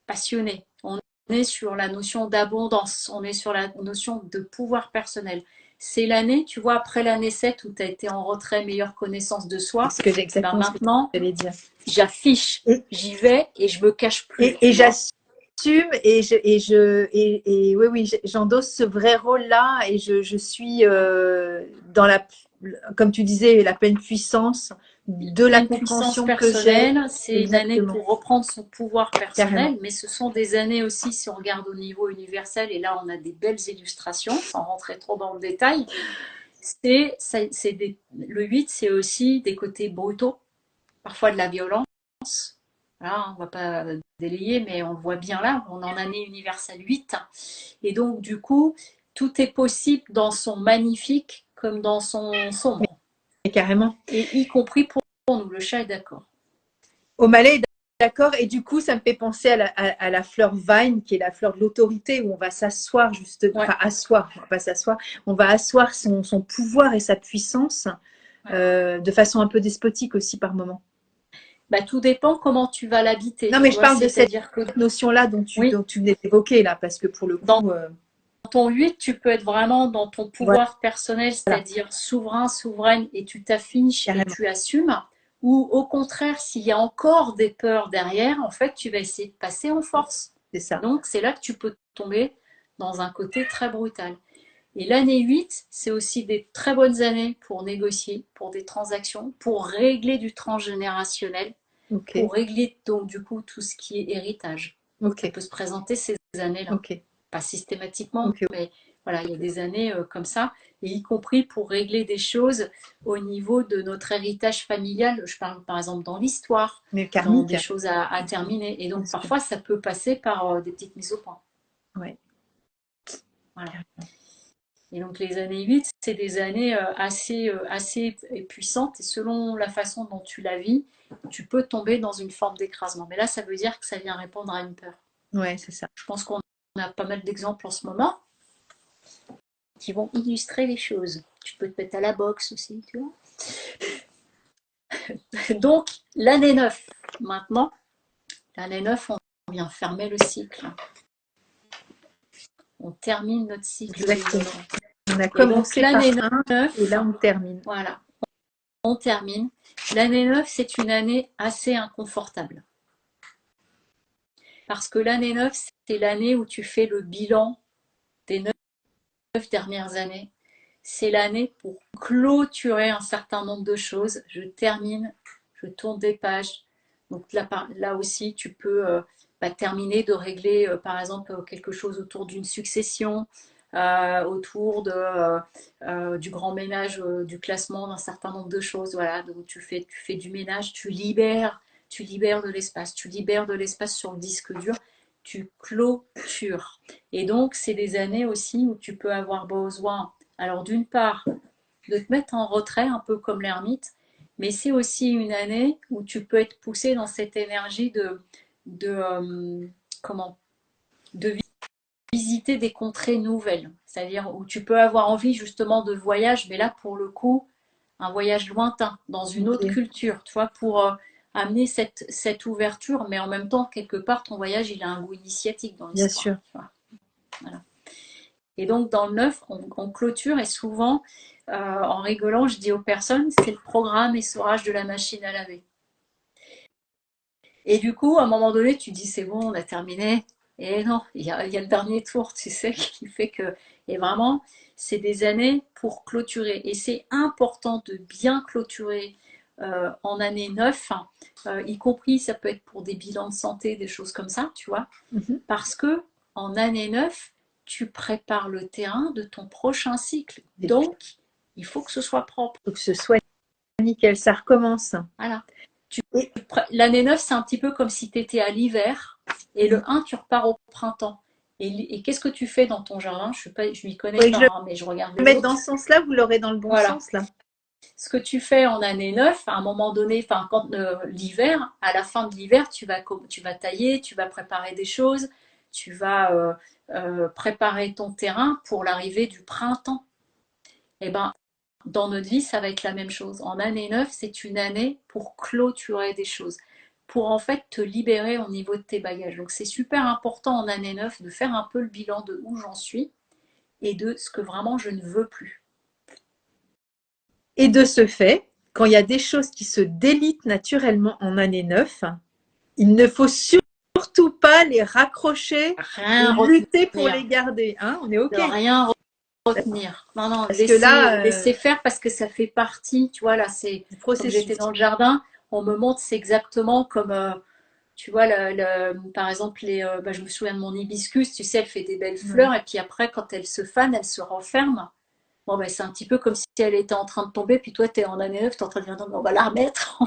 passionné. On est sur la notion d'abondance, on est sur la notion de pouvoir personnel. C'est l'année, tu vois, après l'année 7 où tu as été en retrait, meilleure connaissance de soi, et ben Exactement ce que maintenant, j'allais dire. j'affiche, Et, j'y vais et je me cache plus, et tu vois. j'assume et oui, oui, j'endosse ce vrai rôle-là et je suis dans comme tu disais, la pleine puissance de la Pleine puissance compréhension que j'ai. personnelle, c'est une année Exactement, pour reprendre son pouvoir carrément. personnel, mais ce sont des années aussi, si on regarde au niveau universel, et là on a des belles illustrations, sans rentrer trop dans le détail, le 8, c'est aussi des côtés brutaux, parfois de la violence. Voilà, on ne va pas délayer, mais on le voit bien là, on est en année universelle 8. Et donc, du coup, tout est possible dans son magnifique comme dans son sombre. Mais carrément. Et y compris pour nous, le chat est d'accord. Au Malais, d'accord. Et du coup, ça me fait penser à la fleur Vine, qui est la fleur de l'autorité, où on va s'asseoir justement, Ouais, enfin asseoir, on va pas s'asseoir, on va asseoir son pouvoir et sa puissance ouais. de façon un peu despotique aussi par moment. Bah, tout dépend comment tu vas l'habiter. Non, mais Tu je vois, parle de cette c'est-à-dire que notion-là oui, dont tu venais d'évoquer, là, parce que pour le dans coup, ton 8, tu peux être vraiment dans ton voilà, pouvoir personnel, c'est-à-dire souverain, souveraine, et tu t'affiches et carrément, tu assumes. Ou au contraire, s'il y a encore des peurs derrière, en fait, tu vas essayer de passer en force. c'est ça. Donc, c'est là que tu peux tomber dans un côté très brutal. Et l'année 8, c'est aussi des très bonnes années pour négocier, pour des transactions, pour régler du transgénérationnel, Ok, pour régler donc du coup tout ce qui est héritage. Ça ok, peut se présenter ces années-là. ok, Pas systématiquement, ok. mais voilà, il y a des années comme ça, et y compris pour régler des choses au niveau de notre héritage familial. Je parle par exemple dans l'histoire, Mais dans karmique, des choses à terminer. Et bien donc sûr. parfois, ça peut passer par des petites mises au point. Ouais, Voilà. carrément. Et donc les années 8, c'est des années assez puissantes et selon la façon dont tu la vis, tu peux tomber dans une forme d'écrasement. Mais là, ça veut dire que ça vient répondre à une peur. Ouais, c'est ça. Je pense qu'on a pas mal d'exemples en ce moment qui vont illustrer les choses. Tu peux te mettre à la boxe aussi, tu vois. Donc, l'année 9, maintenant, l'année 9, on vient fermer le cycle. On termine notre cycle de 8 Exactement. ans. On a Et donc, commencé par l'année un et 9, là, on termine. voilà, on termine. L'année 9, c'est une année assez inconfortable. Parce que l'année 9, c'est l'année où tu fais le bilan des 9 dernières années. C'est l'année pour clôturer un certain nombre de choses. Je termine, je tourne des pages. Donc là aussi, tu peux terminer de régler, par exemple, quelque chose autour d'une succession, autour du grand ménage, du classement d'un certain nombre de choses. Voilà, donc tu fais du ménage, tu libères de l'espace, tu libères de l'espace sur le disque dur, tu clôtures. Et donc, c'est des années aussi où tu peux avoir besoin, alors d'une part, de te mettre en retrait, un peu comme l'ermite, mais c'est aussi une année où tu peux être poussé dans cette énergie de comment, de visiter des contrées nouvelles. C'est-à-dire où tu peux avoir envie justement de voyage, mais là, pour le coup, un voyage lointain, dans une autre Ok, culture, tu vois, pour amener cette ouverture, mais en même temps, quelque part, ton voyage, il a un goût initiatique dans bien l'histoire. sûr. Tu vois. Voilà. Et donc, dans le neuf, on clôture et souvent, en rigolant, je dis aux personnes, c'est le programme essorage de la machine à laver. Et du coup, à un moment donné, tu dis, c'est bon, on a terminé. Et non, il y a le dernier tour, tu sais, qui fait que... Et vraiment, c'est des années pour clôturer. Et c'est important de bien clôturer en année 9, y compris, ça peut être pour des bilans de santé, des choses comme ça, tu vois. Mhm. Parce que en année 9, tu prépares le terrain de ton prochain cycle. Il Donc, il faut que ce soit propre. faut que ce soit nickel, ça recommence. Voilà. Et, L'année 9, c'est un petit peu comme si tu étais à l'hiver et le 1, tu repars au printemps. Et qu'est-ce que tu fais dans ton jardin? Je m'y connais faudrait que pas, je hein, mais je regarde le les mette dans autres. ce sens-là, vous l'aurez dans le bon Voilà. sens, là. Ce que tu fais en année 9, à un moment donné, enfin, quand l'hiver, à la fin de l'hiver, tu vas tailler, tu vas préparer des choses, tu vas préparer ton terrain pour l'arrivée du printemps. Et ben, dans notre vie, ça va être la même chose. En année 9, c'est une année pour clôturer des choses, pour en fait te libérer au niveau de tes bagages. Donc c'est super important en année 9 de faire un peu le bilan de où j'en suis et de ce que vraiment je ne veux plus. Et de ce fait, quand il y a des choses qui se délitent naturellement en année 9, il ne faut surtout pas les raccrocher et Rien lutter pour retenir, les garder. Hein, on est de OK. rien retenir. Non, non, Parce que là, laisser faire parce que ça fait partie, tu vois, là, c'est du comme j'étais processus. dans le jardin, on me montre, c'est exactement comme, tu vois, par exemple, je me souviens de mon hibiscus, tu sais, elle fait des belles Ouais. fleurs et puis après, quand elle se fane, elle se renferme. Bon, ben, c'est un petit peu comme si elle était en train de tomber, puis toi, tu es en année 9, tu es en train de dire, non, mais on va la remettre.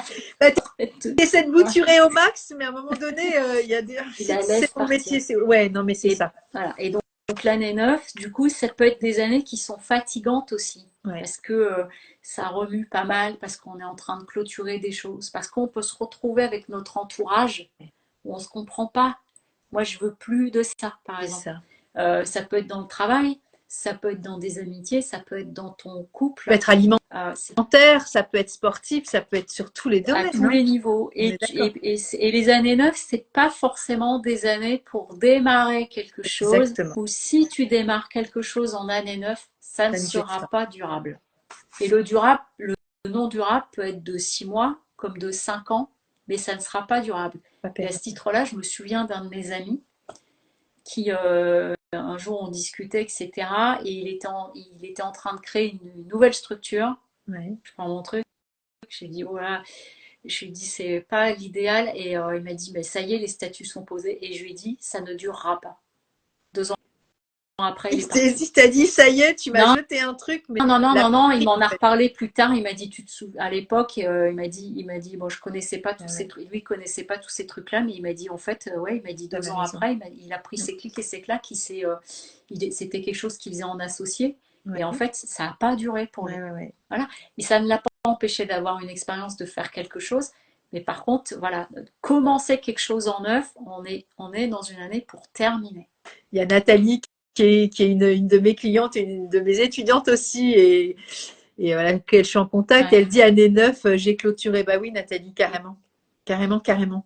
Bah, En fait, tu essaies de bouturer au max, mais à un moment donné, il y a des... tu la c'est laisses mon partir. métier. Ouais, non, mais c'est Et ça. voilà. Et donc l'année 9, du coup, ça peut être des années qui sont fatigantes aussi. Ouais. Parce que ça remue pas mal, parce qu'on est en train de clôturer des choses, parce qu'on peut se retrouver avec notre entourage où on se comprend pas. Moi, je veux plus de ça, par C'est exemple. ça. Ça peut être dans le travail, ça peut être dans des amitiés, ça peut être dans ton Ça peut couple. être C'est alimentaire, ça peut être sportif, ça peut être sur tous les à domaines, tous hein. les niveaux. On est d'accord. Et les années 9, c'est pas forcément des années pour démarrer quelque chose, Exactement. ou si tu démarres quelque chose en année 9, ça ne Ça ne dure sera pas. pas durable. Et le non durable peut être de 6 mois comme de 5 ans, mais ça ne sera pas durable. Pas Et à pérenne. ce titre-là, je me souviens d'un de mes amis qui, un jour, on discutait, etc. Et il était en train de créer une nouvelle structure. Ouais. Je prends mon truc, j'ai dit, oh là, je lui ai dit, c'est pas l'idéal. Et il m'a dit, mais ça y est, les statuts sont posés. Et je lui ai dit, ça ne durera pas. 2 ans après, il est parti. Si t'as dit, ça y est, tu m'as Non, jeté un truc, mais non, non, la non, non, il prise, m'en en a fait. reparlé plus tard. Il m'a dit, à l'époque, bon, je connaissais pas tous Ah ces ouais, trucs. Lui, il connaissait pas tous ces trucs-là, mais il m'a dit, en fait, ouais, il m'a dit deux t'avais ans raison. après, il a pris Mm. ses clics et ses claques. C'était quelque chose qu'il faisait en associé. Et en Ouais, fait, ça n'a pas duré pour lui. ouais, ouais, ouais. Voilà. Mais ça ne l'a pas empêché d'avoir une expérience, de faire quelque chose. Mais par contre, voilà, commencer quelque chose en neuf, on est dans une année pour terminer. Il y a Nathalie qui est une de mes clientes, une de mes étudiantes aussi, et voilà, avec elle je suis en contact. Ouais. Elle dit année 9, j'ai clôturé. Bah oui, Nathalie, carrément. Carrément, carrément.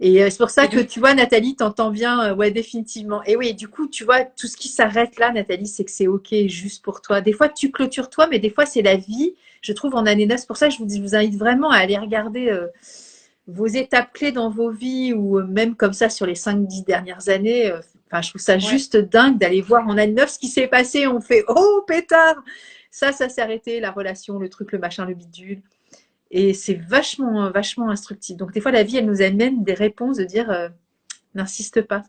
Et c'est pour ça Et que du tu vois, Nathalie, t'entends bien, ouais, définitivement. Et oui, du coup, tu vois, tout ce qui s'arrête là, Nathalie, c'est que c'est OK juste pour toi. Des fois, tu clôtures toi, mais des fois, c'est la vie. Je trouve en année 9, c'est pour ça que je vous invite vraiment à aller regarder vos étapes clés dans vos vies ou même comme ça sur les 5-10 dernières années. Enfin, je trouve ça ouais. juste dingue d'aller voir en année 9 ce qui s'est passé. On fait, oh, pétard! Ça s'est arrêté, la relation, le truc, le machin, le bidule. Et c'est vachement, vachement instructif. Donc, des fois, la vie, elle nous amène des réponses de dire n'insiste pas,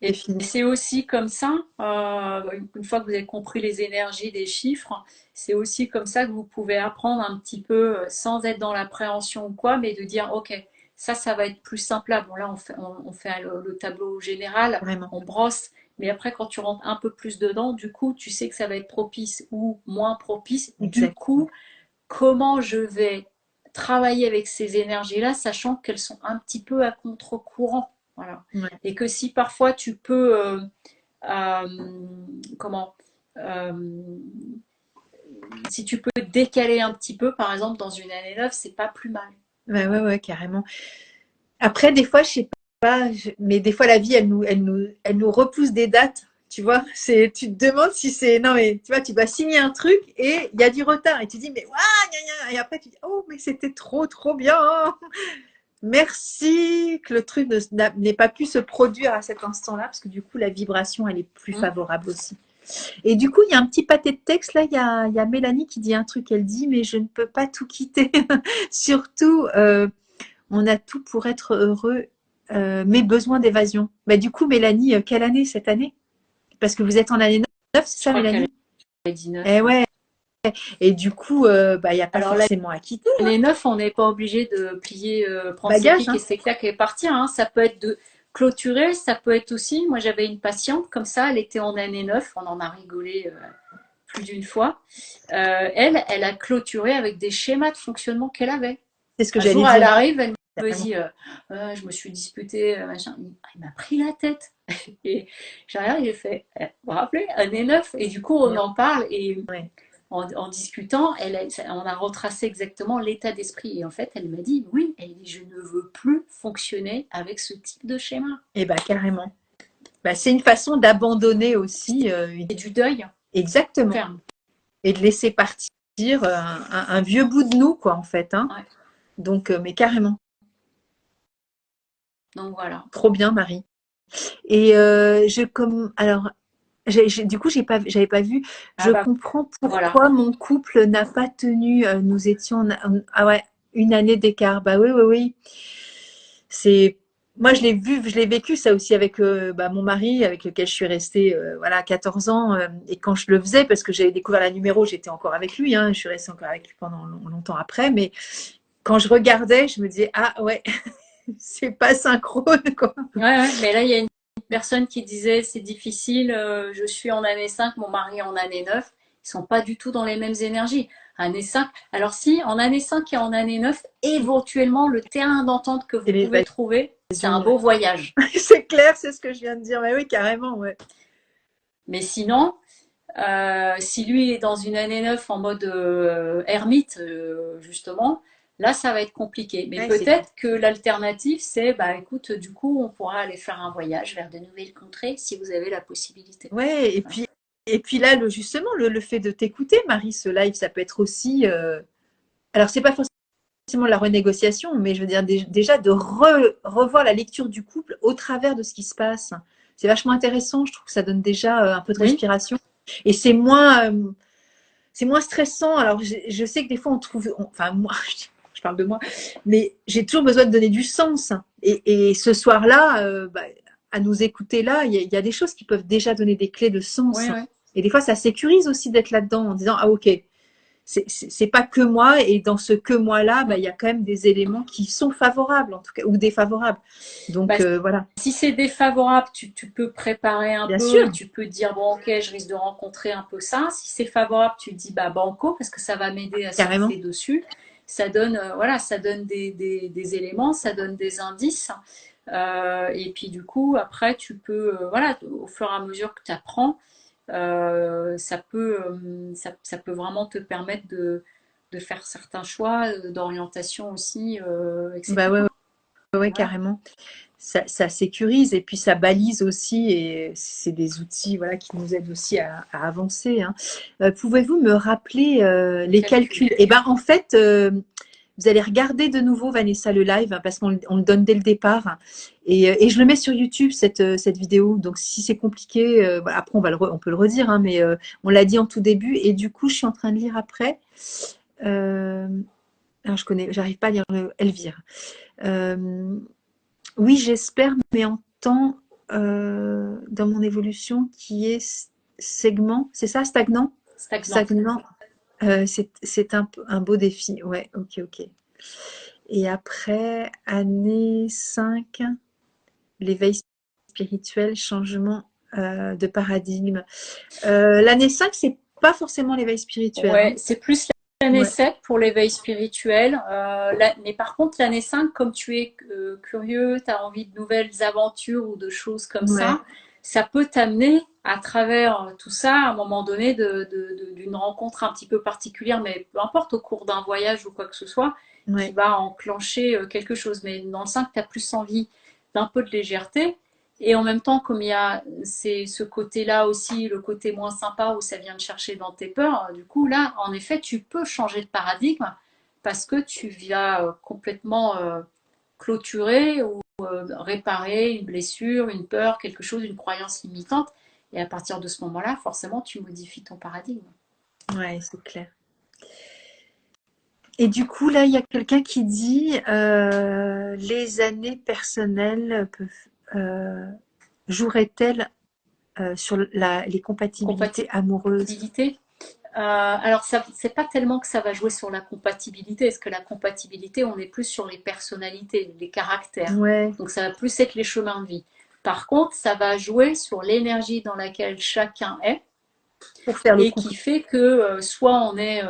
c'est Et fini. c'est aussi comme ça, une fois que vous avez compris les énergies des chiffres, c'est aussi comme ça que vous pouvez apprendre un petit peu, sans être dans l'appréhension ou quoi, mais de dire, OK, ça va être plus simple là. Bon, là, on fait le tableau général, Vraiment. on brosse, mais après, quand tu rentres un peu plus dedans, du coup, tu sais que ça va être propice ou moins propice. Du Exactement. coup, comment je vais travailler avec ces énergies-là, sachant qu'elles sont un petit peu à contre-courant. Voilà. Ouais. Et que si parfois tu peux, euh, comment, euh, si tu peux décaler un petit peu, par exemple dans une année neuve, c'est pas plus mal. Ouais, ouais, ouais, carrément. Après, des fois, je sais pas, mais des fois, la vie, elle nous repousse des dates. Tu vois, tu te demandes si c'est, non, mais tu vois, tu vas signer un truc et il y a du retard et tu dis, mais, waouh, gna, gna. Et après, tu dis, oh, mais c'était trop, trop bien. Merci que le truc n'ait pas pu se produire à cet instant-là, parce que du coup, la vibration, elle est plus Hmm. favorable aussi. Et du coup, il y a un petit pâté de texte, là, il y a Mélanie qui dit un truc, elle dit, mais je ne peux pas tout quitter. Surtout, on a tout pour être heureux, mes besoins d'évasion. Bah, du coup, Mélanie, quelle année cette année? Parce que vous êtes en année 9, c'est Je ça, crois qu'elle Mélanie? est 19. Eh Ouais. ouais. Et du coup, bah, il n'y a pas Alors forcément à quitter. l'année 9, on n'est pas obligé de plier, prendre ses Bagage, clics et hein. ses claques et partir, hein. Ça peut être de clôturer, ça peut être aussi, moi j'avais une patiente comme ça, elle était en année 9, on en a rigolé plus d'une fois. Elle a clôturé avec des schémas de fonctionnement qu'elle avait. C'est ce que Un j'allais jour, elle dire. arrive, elle me Carrément. dit, je me suis disputée, machin. Il m'a pris la tête. Et j'ai regardé, j'ai fait, vous vous rappelez, année 9. Et du coup, on Ouais. en parle et Ouais. en discutant, on a retracé exactement l'état d'esprit. Et en fait, elle m'a dit, oui, elle dit, je ne veux plus fonctionner avec ce type de schéma. Et bah, carrément. Bah, c'est une façon d'abandonner aussi, C'est du deuil exactement, ferme. et de laisser partir un vieux bout de nous, quoi, en fait, hein. Ouais. Donc, mais carrément. Donc voilà. Trop bien, Marie. Et alors, du coup, j'avais pas vu. Ah Je bah comprends voilà. pourquoi mon couple n'a pas tenu. Nous étions, ah ouais, une année d'écart. Bah oui, oui, oui. C'est, moi, je l'ai vécu ça aussi avec bah, mon mari, avec lequel je suis restée, voilà, 14 ans. Et quand je le faisais, parce que j'avais découvert la numéro, j'étais encore avec lui. Hein, je suis restée encore avec lui pendant longtemps après. Mais quand je regardais, je me disais, ah ouais, c'est pas synchrone, quoi. Ouais, ouais, mais là, il y a une personne qui disait c'est difficile, je suis en année 5, mon mari est en année 9. Ils sont pas du tout dans les mêmes énergies. Année 5. Alors si, en année 5 et en année 9, éventuellement, le terrain d'entente que C'est vous pouvez trouver, c'est un l'évasion, beau voyage. c'est clair, c'est ce que je viens de dire. Mais oui, carrément, ouais. Mais sinon, Si lui est dans une année 9 en mode ermite, justement, là, ça va être compliqué. Mais Ouais, peut-être que l'alternative, c'est, bah, écoute, du coup, on pourra aller faire un voyage vers de nouvelles contrées si vous avez la possibilité. ouais, Voilà. et puis là, justement, le fait de t'écouter, Marie, ce live, ça peut être aussi. Alors, c'est pas forcément la renégociation, mais je veux dire, déjà de revoir la lecture du couple au travers de ce qui se passe. C'est vachement intéressant. Je trouve que ça donne déjà un peu de Oui, respiration. Et c'est moins stressant. Alors, je sais que des fois, on trouve. Enfin, moi, je parle de moi, mais j'ai toujours besoin de donner du sens. Et ce soir-là, bah, à nous écouter là, il y a des choses qui peuvent déjà donner des clés de oui, sens. oui. Et des fois, ça sécurise aussi d'être là-dedans en disant, ah ok, c'est pas que moi, et dans ce que moi-là, bah, Mm. il y a quand même des éléments qui sont favorables, en tout cas, ou défavorables. Donc Bah, voilà, si c'est défavorable, tu peux préparer un bien peu et sûr, tu peux dire, bon, ok, je risque de rencontrer un peu ça. Si c'est favorable, tu dis, bah, banco, parce que ça va m'aider à carrément. surfer dessus. Ça donne, voilà, ça donne des éléments, ça donne des indices. Et puis, du coup, après, tu peux, voilà, au fur et à mesure que tu apprends, ça peut vraiment te permettre de faire certains choix d'orientation aussi, Bah ouais, etc. ouais, ouais, Voilà. carrément. Ça sécurise et puis ça balise aussi, et c'est des outils voilà, qui nous aident aussi à avancer. Hein. Pouvez-vous me rappeler les Calcul. calculs? Eh ben, en fait, vous allez regarder de nouveau, Vanessa, le live, hein, parce qu'on le donne dès le départ. Et je le mets sur YouTube, cette vidéo. Donc, si c'est compliqué, voilà, après, on peut le redire, hein, mais on l'a dit en tout début. Et du coup, je suis en train de lire après. Euh, alors, j'arrive pas à lire Elvire. Euh, oui, j'espère, mais en temps, dans mon évolution, qui est segment, c'est ça, stagnant? Stagnant. Stagnant, c'est un beau défi. Ouais, ok, ok. Et après, année 5, l'éveil spirituel, changement de paradigme. L'année 5, c'est pas forcément l'éveil spirituel. Ouais, Hein. c'est plus l'année Ouais, 7 pour l'éveil spirituel. Mais par contre, l'année 5, comme tu es curieux, tu as envie de nouvelles aventures ou de choses comme ouais, ça peut t'amener à travers tout ça, à un moment donné, d'une rencontre un petit peu particulière, mais peu importe, au cours d'un voyage ou quoi que ce soit, qui ouais. va enclencher quelque chose. Mais dans le 5, tu as plus envie d'un peu de légèreté. Et en même temps, comme il y a ce côté-là aussi, le côté moins sympa où ça vient de chercher dans tes peurs, du coup, là, en effet, tu peux changer de paradigme parce que tu vas complètement clôturer ou réparer une blessure, une peur, quelque chose, une croyance limitante. Et à partir de ce moment-là, forcément, tu modifies ton paradigme. Ouais, c'est clair. Et du coup, là, il y a quelqu'un qui dit les années personnelles peuvent, joueraient-elles sur les compatibilités amoureuses? Compatibilité. Alors, c'est pas tellement que ça va jouer sur la compatibilité, parce que la compatibilité, on est plus sur les personnalités, les caractères. Ouais, Donc, ça va plus être les chemins de vie. Par contre, ça va jouer sur l'énergie dans laquelle chacun est pour faire le et qui couple. fait que soit on est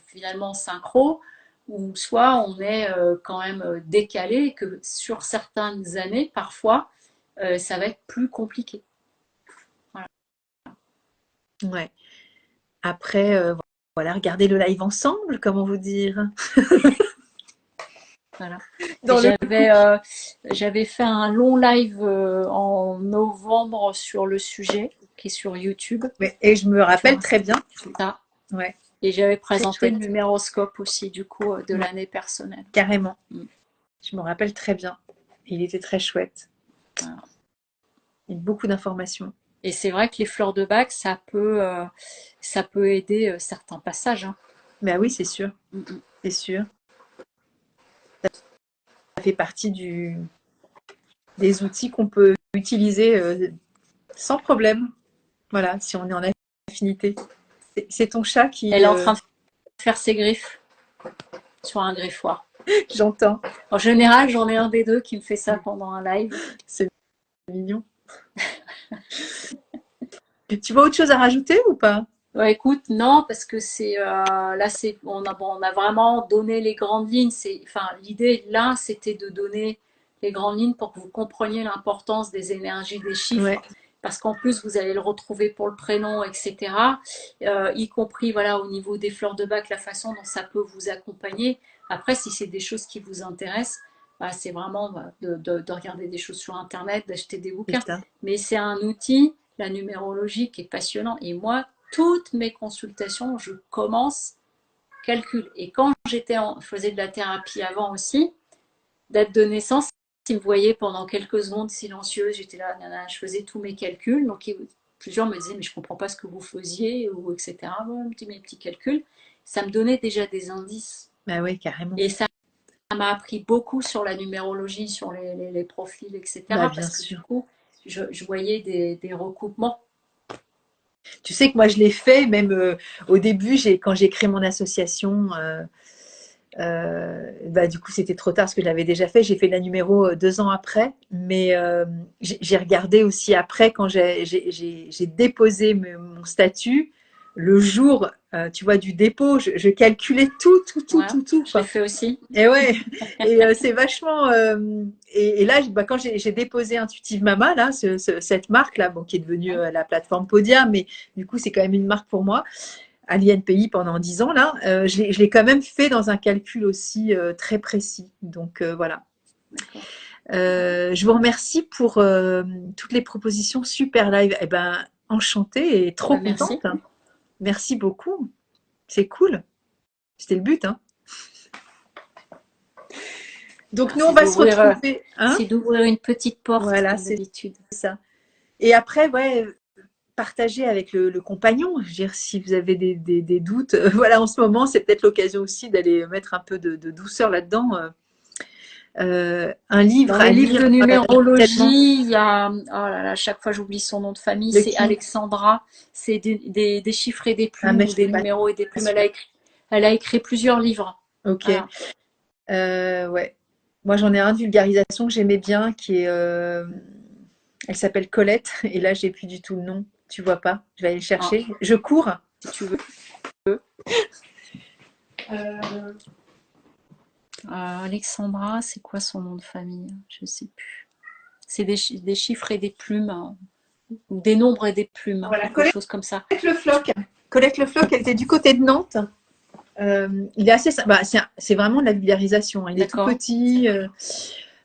finalement synchro, ou soit on est quand même décalé, et que sur certaines années, parfois, ça va être plus compliqué. Voilà. Ouais. Après, voilà, regardez le live ensemble, comment vous dire, Voilà. Et dans le couple. j'avais fait un long live en novembre sur le sujet, qui est sur YouTube. Ouais, et je me Tu rappelle vois, très bien. ça. Ouais, Et j'avais très présenté le chouette. numéroscope aussi, du coup, de Ouais, l'année personnelle. carrément. Mm. Je me rappelle très bien. Il était très chouette. Voilà. Il y a beaucoup d'informations. Et c'est vrai que les fleurs de bac, ça peut aider certains passages. Hein. Mais oui, c'est sûr, Mm, mm. c'est sûr. Ça fait partie des outils qu'on peut utiliser sans problème. Voilà, si on est en affinité. C'est ton chat Elle qui, est en train de faire ses griffes sur un griffoir. j'entends. En général, j'en ai un des deux qui me fait ça pendant un live. C'est mignon. Tu vois autre chose à rajouter ou pas? Ouais, écoute, non, parce que on a vraiment donné les grandes lignes. Enfin, l'idée là, c'était de donner les grandes lignes pour que vous compreniez l'importance des énergies des chiffres. Ouais, parce qu'en plus vous allez le retrouver pour le prénom, etc. Y compris voilà au niveau des fleurs de bac, la façon dont ça peut vous accompagner. Après, si c'est des choses qui vous intéressent, bah, c'est vraiment de regarder des choses sur Internet, d'acheter des C'est bouquins. ça. Mais c'est un outil, la numérologie, qui est passionnant. Et moi, toutes mes consultations, je commence calcul. Et quand je faisais de la thérapie avant aussi, date de naissance, ils me voyaient pendant quelques secondes silencieuses, j'étais là, nana, je faisais tous mes calculs. Donc plusieurs me disaient, mais je ne comprends pas ce que vous faisiez, ou etc. Bon, mes petits calculs. Ça me donnait déjà des indices. Bah oui, carrément. Et ça m'a appris beaucoup sur la numérologie, sur les profils, Bah etc. bien Parce que du sûr. coup, je voyais des recoupements. Tu sais que moi je l'ai fait même au début, quand j'ai créé mon association. Bah, du coup, c'était trop tard parce que je l'avais déjà fait. J'ai fait la numéro 2 ans après, mais j'ai regardé aussi après quand j'ai déposé mon statut. Le jour, tu vois, du dépôt, je calculais tout, tout, tout, Ouais, tout, tout, je l'ai quoi. fait aussi. Et ouais, et c'est vachement. Et là, bah, quand j'ai déposé Intuitive Mama, là, cette marque-là, bon, qui est devenue Ouais. la plateforme Podia, mais du coup, c'est quand même une marque pour moi à l'INPI pendant 10 ans, là, je l'ai quand même fait dans un calcul aussi très précis. Donc voilà. D'accord. Je vous remercie pour toutes les propositions super live. Eh ben, enchantée et trop Bah, merci. contente. Merci beaucoup. C'est cool. C'était le but, hein. Donc nous, on va se retrouver, hein. C'est d'ouvrir une petite porte, Voilà, comme c'est d'habitude. ça. Et après, ouais, partager avec le compagnon. Je veux dire, si vous avez des doutes, voilà, en ce moment, c'est peut-être l'occasion aussi d'aller mettre un peu de douceur là-dedans. Un livre Dans à les livres lire de tellement. numérologie, il y a, oh là là, chaque fois j'oublie son nom de famille, c'est Lequel? Alexandra, c'est des chiffres et des Ah, plumes mais ou je l'ai des pas numéros et des plumes. celui-là. Elle a écrit plusieurs livres. Ok. Voilà. Ouais. Moi, j'en ai un de vulgarisation que j'aimais bien, qui est. Elle s'appelle Colette, et là, j'ai plus du tout le nom. Tu vois pas? Je vais aller le Ah, chercher. Je cours. si tu veux. Euh, Alexandra, c'est quoi son nom de famille? Je sais plus. C'est des chiffres et des plumes, hein, ou des nombres et des plumes, voilà, quelque Colette chose comme ça. Le Floc. Colette Le Floc, elle était du côté de Nantes. Il est assez. Bah, c'est vraiment de la vulgarisation, hein. Il est tout D'accord. petit.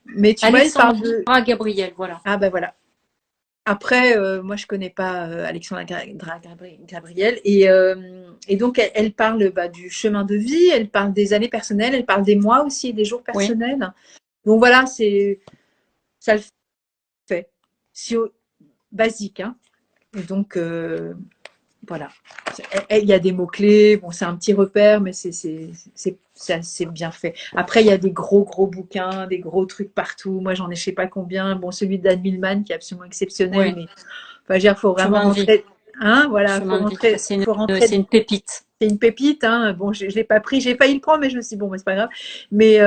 Mais tu vois, il Alexandra parle de. Gabriel, voilà. Ah, ben voilà. Après, moi, je connais pas Alexandra Gabriel. Et donc, elle parle bah, du chemin de vie, elle parle des années personnelles, elle parle des mois aussi et des jours Oui. personnels. Donc voilà, ça le fait. C'est basique, hein. Et donc, voilà. Il y a des mots-clés, bon, c'est un petit repère, mais c'est bien fait. Après, il y a des gros, gros bouquins, des gros trucs partout. Moi, j'en ai je sais pas combien. Bon, celui de Dan Millman qui est absolument exceptionnel, Oui. mais enfin, il faut vraiment Chemin de vie. rentrer. Hein, voilà, Chemin de vie. faut rentrer. C'est une pépite. C'est une pépite, hein. Bon, je l'ai pas pris, j'ai failli le prendre, mais je me suis dit, bon, mais c'est pas grave. Mais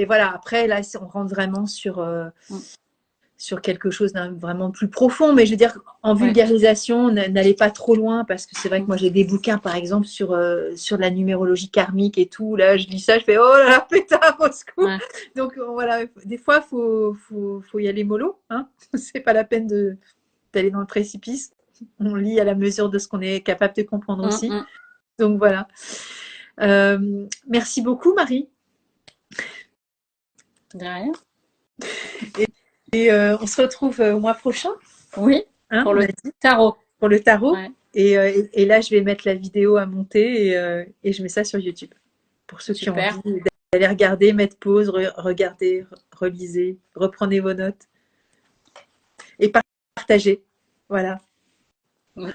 voilà, après, là, on rentre vraiment Mm. sur quelque chose d'un vraiment plus profond. Mais je veux dire, en Ouais. vulgarisation, n'allez pas trop loin parce que c'est vrai que Mm. moi j'ai des bouquins, par exemple, sur la numérologie karmique et tout. Là, je lis ça, je fais oh là là, pétard, au secours. Ouais. Donc voilà, des fois, faut y aller mollo. Hein. C'est pas la peine d'aller dans le précipice. On lit à la mesure de ce qu'on est capable de comprendre Mm, aussi. mm. Donc voilà. Merci beaucoup, Marie. De rien. Et on se retrouve au mois prochain. Oui, Hein, pour on le a dit, tarot. pour le tarot. Ouais. Et là, je vais mettre la vidéo à monter et je mets ça sur YouTube. Pour ceux qui ont Super. envie d'aller regarder, mettre pause, regarder, relisez, reprenez vos notes et partagez. Voilà. Mm.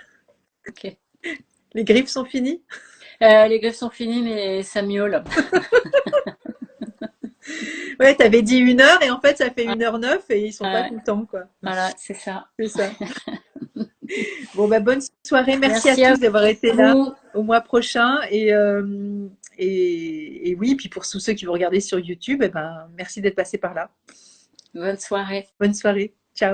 Ok. Les griffes sont finies. Les griffes sont finies, mais ça miaule. Ouais, t'avais dit 1 heure et en fait, ça fait 1h09 et ils sont pas Ouais. contents, quoi. Voilà, c'est ça. C'est ça. Bon, bah, bonne soirée. Merci à Merci à tous d'avoir été là. vous. Au mois prochain. Et oui, puis pour tous ceux qui vont regarder sur YouTube, eh ben, merci d'être passé par là. Bonne soirée. Bonne soirée. Ciao.